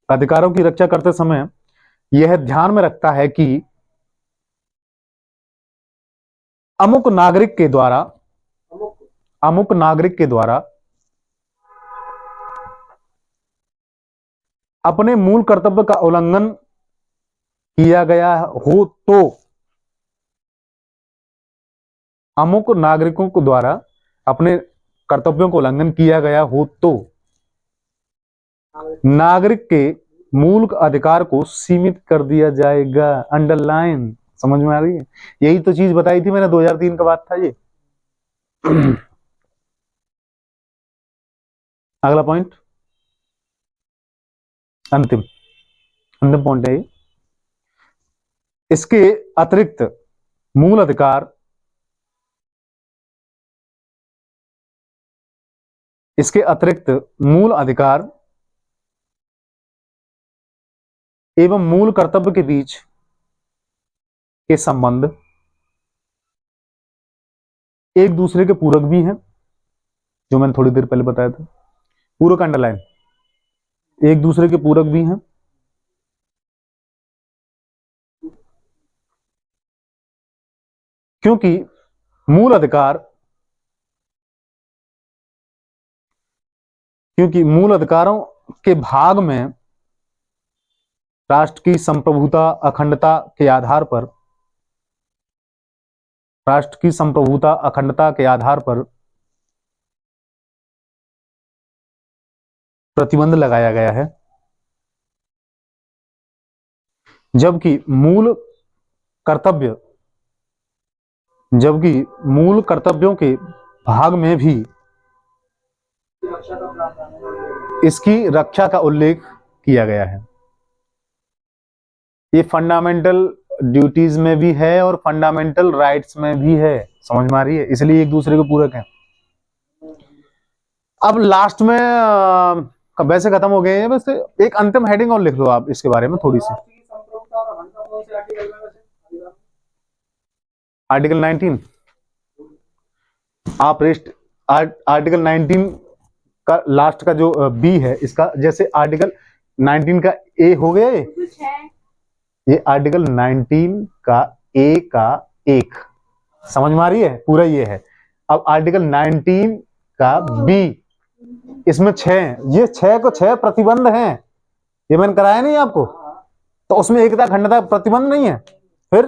अधिकारों की रक्षा करते समय यह ध्यान में रखता है कि अमुक नागरिक के द्वारा अपने मूल कर्तव्य का उल्लंघन किया गया हो तो, अमुक नागरिकों के द्वारा अपने कर्तव्यों का उल्लंघन किया गया हो तो नागरिक के मूल अधिकार को सीमित कर दिया जाएगा। अंडरलाइन, समझ में आ रही है? यही तो चीज बताई थी मैंने, 2003 का बात था ये। अगला पॉइंट, अंतिम पॉइंट है ये, इसके अतिरिक्त मूल अधिकार एवं मूल कर्तव्य के बीच के संबंध एक दूसरे के पूरक भी हैं, जो मैंने थोड़ी देर पहले बताया था। पूरक अंडरलाइन, एक दूसरे के पूरक भी हैं, क्योंकि मूल अधिकारों के भाग में राष्ट्र की संप्रभुता अखंडता के आधार पर प्रतिबंध लगाया गया है, जबकि मूल कर्तव्यों के भाग में भी इसकी रक्षा का उल्लेख किया गया है। ये फंडामेंटल ड्यूटीज में भी है और फंडामेंटल राइट्स में भी है, समझ में आ रही है? इसलिए एक दूसरे के पूरक हैं। अब लास्ट में वैसे खत्म हो गए हैं, बस एक अंतिम हेडिंग और लिख लो आप इसके बारे में थोड़ी सी। आर्टिकल 19, आप आर्टिकल 19 का लास्ट का जो बी है इसका, जैसे आर्टिकल 19 का ए हो गया, ये आर्टिकल 19 का ए का एक, समझ में आ रही है? पूरा ये है। अब आर्टिकल 19 का बी, इसमें 6, ये 6 को 6 प्रतिबंध हैं, ये मैंने कराया नहीं आपको, तो उसमें एकता अखंडता प्रतिबंध नहीं है। फिर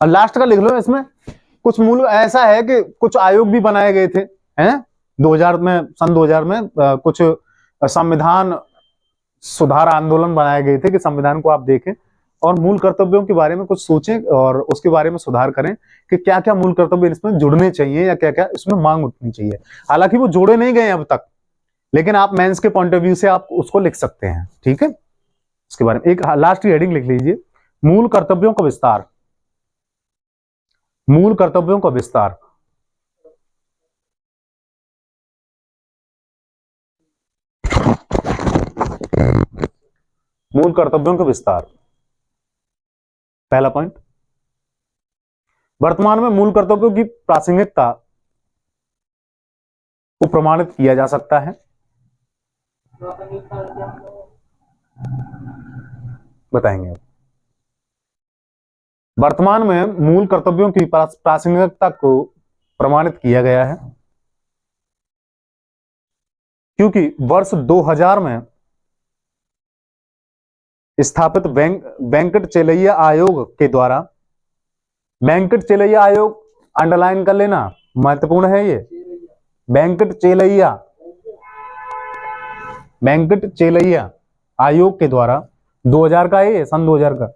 और लास्ट का लिख लो, इसमें कुछ मूल ऐसा है कि कुछ आयोग भी बनाए गए थे, हैं 2000 में, सन 2000 में कुछ संविधान सुधार आंदोलन बनाए गए थे कि संविधान को आप देखें और मूल कर्तव्यों के बारे में कुछ सोचें और उसके बारे में सुधार करें कि क्या क्या मूल कर्तव्य इसमें जुड़ने चाहिए या क्या क्या इसमें मांग उठनी चाहिए। हालांकि वो जोड़े नहीं गए अब तक, लेकिन आप मेंस के पॉइंट ऑफ व्यू से आप उसको लिख सकते हैं, ठीक है। उसके बारे में एक लास्ट हेडिंग लिख लीजिए, मूल कर्तव्यों का विस्तार। मूल कर्तव्यों का विस्तार। मूल कर्तव्यों का विस्तार, पहला पॉइंट। वर्तमान में मूल कर्तव्यों की प्रासंगिकता को प्रमाणित किया जा सकता है। बताएंगे अब। वर्तमान में मूल कर्तव्यों की प्रासंगिकता को प्रमाणित किया गया है क्योंकि वर्ष 2000 में स्थापित वेंकट चेलैया आयोग के द्वारा, वेंकट चेलैया आयोग अंडरलाइन कर लेना, महत्वपूर्ण है ये, वेंकट चेलैया आयोग के द्वारा 2000 का है ये, सन 2000 का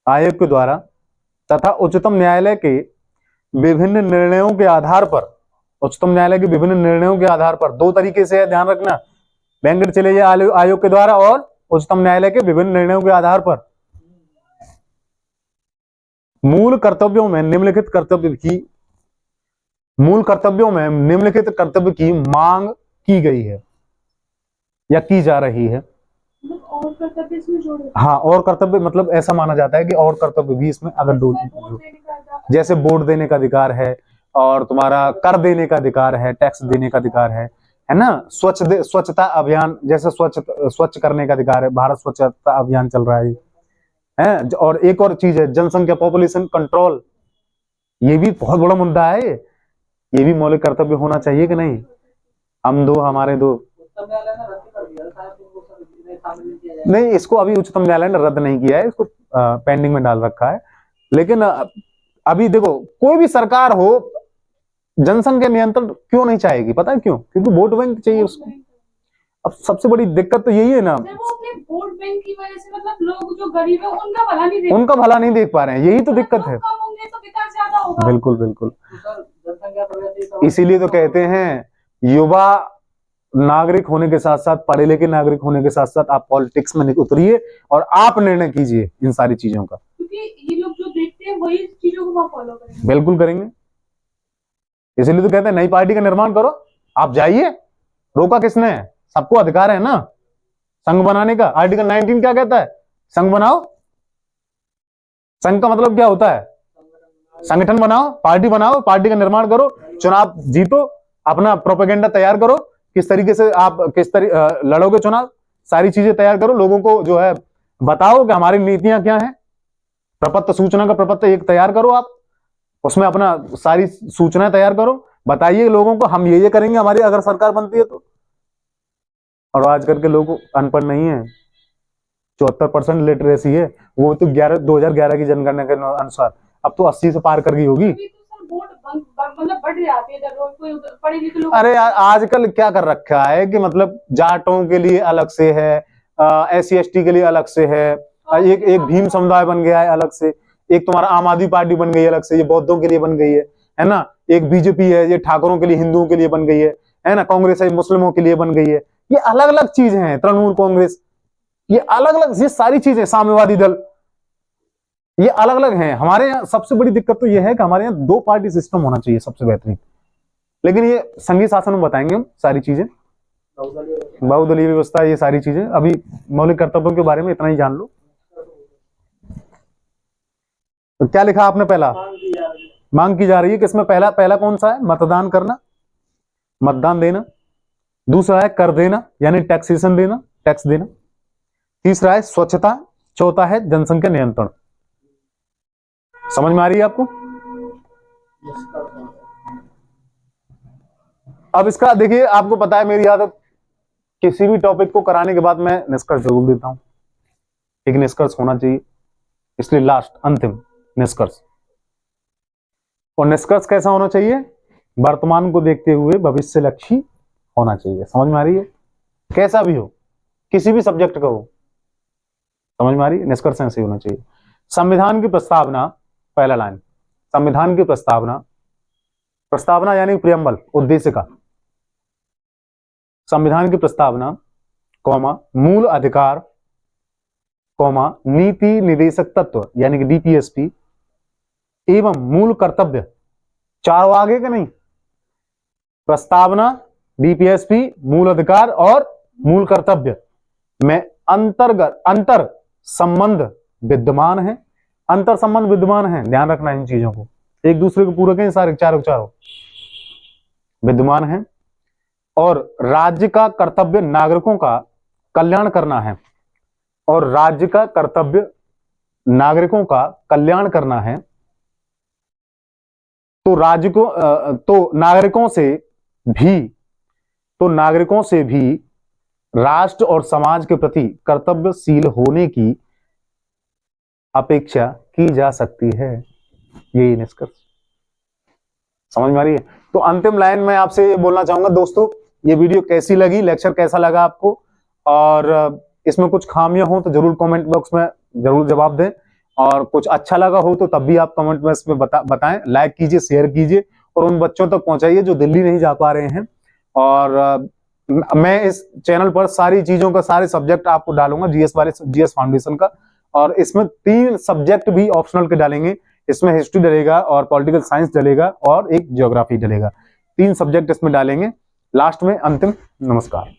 आयोग के द्वारा तथा उच्चतम न्यायालय के विभिन्न निर्णयों के आधार पर, उच्चतम न्यायालय के विभिन्न निर्णयों के आधार पर, दो तरीके से है, ध्यान रखना, वेंकट चेलैया आयोग के द्वारा और उच्चतम न्यायालय के विभिन्न निर्णयों के आधार पर मूल कर्तव्यों में निम्नलिखित कर्तव्य की मांग की गई है या की जा रही है।
और कर्तव्य इसमें जोड़े।
हाँ, और कर्तव्य मतलब ऐसा माना जाता है कि और कर्तव्य भी इसमें अगर जैसे वोट देने का अधिकार है और तुम्हारा कर देने का अधिकार है, टैक्स देने का अधिकार है ना, स्वच्छता अभियान, जैसे स्वच्छ करने का अधिकार है, भारत स्वच्छता अभियान चल रहा है। और एक और चीज है जनसंख्या, पॉपुलेशन कंट्रोल, ये भी बहुत बड़ा मुद्दा है, ये भी मौलिक कर्तव्य होना चाहिए कि नहीं। हम दो हमारे दो, नहीं इसको अभी उच्चतम न्यायालय ने रद्द नहीं किया है, इसको पेंडिंग में डाल रखा है। लेकिन अभी देखो, कोई भी सरकार हो जनसंख्या नियंत्रण क्यों नहीं चाहेगी, पता है क्यों? क्योंकि वोट बैंक चाहिए उसको। अब सबसे बड़ी दिक्कत तो यही है ना,
वो अपने वोट बैंक की वजह से मतलब लोग जो गरीब है उनका भला नहीं देख
पा रहे हैं, यही तो दिक्कत है।
कम होंगे तो विकास ज्यादा होगा।
बिल्कुल बिल्कुल, इसीलिए तो कहते हैं युवा नागरिक होने के साथ साथ, पढ़े लिखे नागरिक होने के साथ साथ आप पॉलिटिक्स में उतरिए और आप निर्णय कीजिए इन सारी चीजों का,
क्योंकि ये लोग जो देखते हैं वही चीजों को फॉलो करेंगे।
बिल्कुल करेंगे। इसलिए तो कहते हैं नई पार्टी का निर्माण करो, आप जाइए, रोका किसने है? सबको अधिकार है ना संघ बनाने का। आर्टिकल 19 क्या कहता है? संघ बनाओ। संघ का मतलब क्या होता है? संगठन बनाओ, पार्टी बनाओ, पार्टी का निर्माण करो, चुनाव जीतो, अपना प्रोपेगेंडा तैयार करो, किस तरीके से आप लड़ोगे चुनाव, सारी चीजें तैयार करो, लोगों को जो है बताओ कि हमारी नीतियां क्या हैं, प्रपत्र सूचना का प्रपत्र एक तैयार करो, आप उसमें अपना सारी सूचनाएं तैयार करो, बताइए लोगों को हम ये करेंगे हमारी अगर सरकार बनती है तो। और आजकल के लोग अनपढ़ नहीं है, 74% लिटरेसी है, वो तो 2011 की जनगणना के अनुसार अब तो 80 से पार कर गई होगी।
मतलब बढ़ जाती है जब कोई पढ़े लिखे लोग।
अरे आजकल क्या कर रखा है कि मतलब जाटों के लिए अलग से है, SC ST के लिए अलग से है, एक भीम समुदाय बन गया है अलग से, एक तुम्हारा आम आदमी पार्टी बन गई है अलग से, ये बौद्धों के लिए बन गई है ना, एक बीजेपी है, ये ठाकुरों के लिए, हिंदुओं के लिए बन गई है ना, कांग्रेस है मुस्लिमों के लिए बन गई है। ये अलग अलग चीजें हैं, तृणमूल कांग्रेस, ये अलग अलग, ये सारी चीजें, साम्यवादी दल, ये अलग अलग हैं। हमारे यहाँ सबसे बड़ी दिक्कत तो ये है कि हमारे यहाँ 2 पार्टी सिस्टम होना चाहिए सबसे बेहतरीन, लेकिन ये संघीय शासन में बताएंगे हम सारी चीजें, बहुदलीय व्यवस्था, ये सारी चीजें। अभी मौलिक कर्तव्यों के बारे में इतना ही जान लो। तो क्या लिखा आपने? पहला मांग की जा रही है कि इसमें पहला कौन सा है? मतदान करना, मतदान देना। दूसरा है कर देना यानी टैक्सेशन देना, टैक्स देना। तीसरा है स्वच्छता। चौथा है जनसंख्या नियंत्रण। समझ में आ रही है आपको? अब इसका देखिए, आपको पता है मेरी आदत किसी भी टॉपिक को कराने के बाद मैं निष्कर्ष जरूर देता हूं, एक निष्कर्ष होना चाहिए, इसलिए लास्ट अंतिम निष्कर्ष। और निष्कर्ष कैसा होना चाहिए? वर्तमान को देखते हुए भविष्य लक्ष्य होना चाहिए। समझ में आ रही है? कैसा भी हो, किसी भी सब्जेक्ट का हो, समझ में आ रही है? निष्कर्ष ऐसे होना चाहिए। संविधान की प्रस्तावना, पहला लाइन, संविधान की प्रस्तावना, प्रस्तावना यानी प्रियम्बल, उद्देशिका। संविधान की प्रस्तावना, कॉमा, मूल अधिकार, कॉमा, नीति निदेशक तत्व यानी कि डीपीएसपी एवं मूल कर्तव्य, चारों आगे के नहीं, प्रस्तावना, डीपीएसपी, मूल अधिकार और मूल कर्तव्य में अंतर संबंध विद्यमान है, अंतर संबंध विद्यमान है, ध्यान रखना इन चीजों को, एक दूसरे को पूरक हैं सारे चारों विद्यमान है। और राज्य का कर्तव्य नागरिकों का कल्याण करना है, और राज्य का कर्तव्य नागरिकों का कल्याण करना है, तो राज्य को तो नागरिकों से भी राष्ट्र और समाज के प्रति कर्तव्यशील होने की अपेक्षा की जा सकती है। यही निष्कर्ष। समझ में आ रही है? तो अंतिम लाइन में आपसे ये बोलना चाहूंगा दोस्तों, ये वीडियो कैसी लगी, लेक्चर कैसा लगा आपको, और इसमें कुछ खामियां हो तो जरूर कमेंट बॉक्स में जरूर जवाब दें, और कुछ अच्छा लगा हो तो तब भी आप कमेंट में इसमें बताएं, लाइक कीजिए, शेयर कीजिए और उन बच्चों तक पहुंचाइए जो दिल्ली नहीं जा पा रहे हैं। और मैं इस चैनल पर सारी चीजों का, सारे सब्जेक्ट आपको डालूंगा, जीएस फाउंडेशन का, और इसमें 3 सब्जेक्ट भी ऑप्शनल के डालेंगे, इसमें हिस्ट्री डलेगा और पॉलिटिकल साइंस डलेगा और एक ज्योग्राफी डलेगा, 3 सब्जेक्ट इसमें डालेंगे। लास्ट में अंतिम नमस्कार।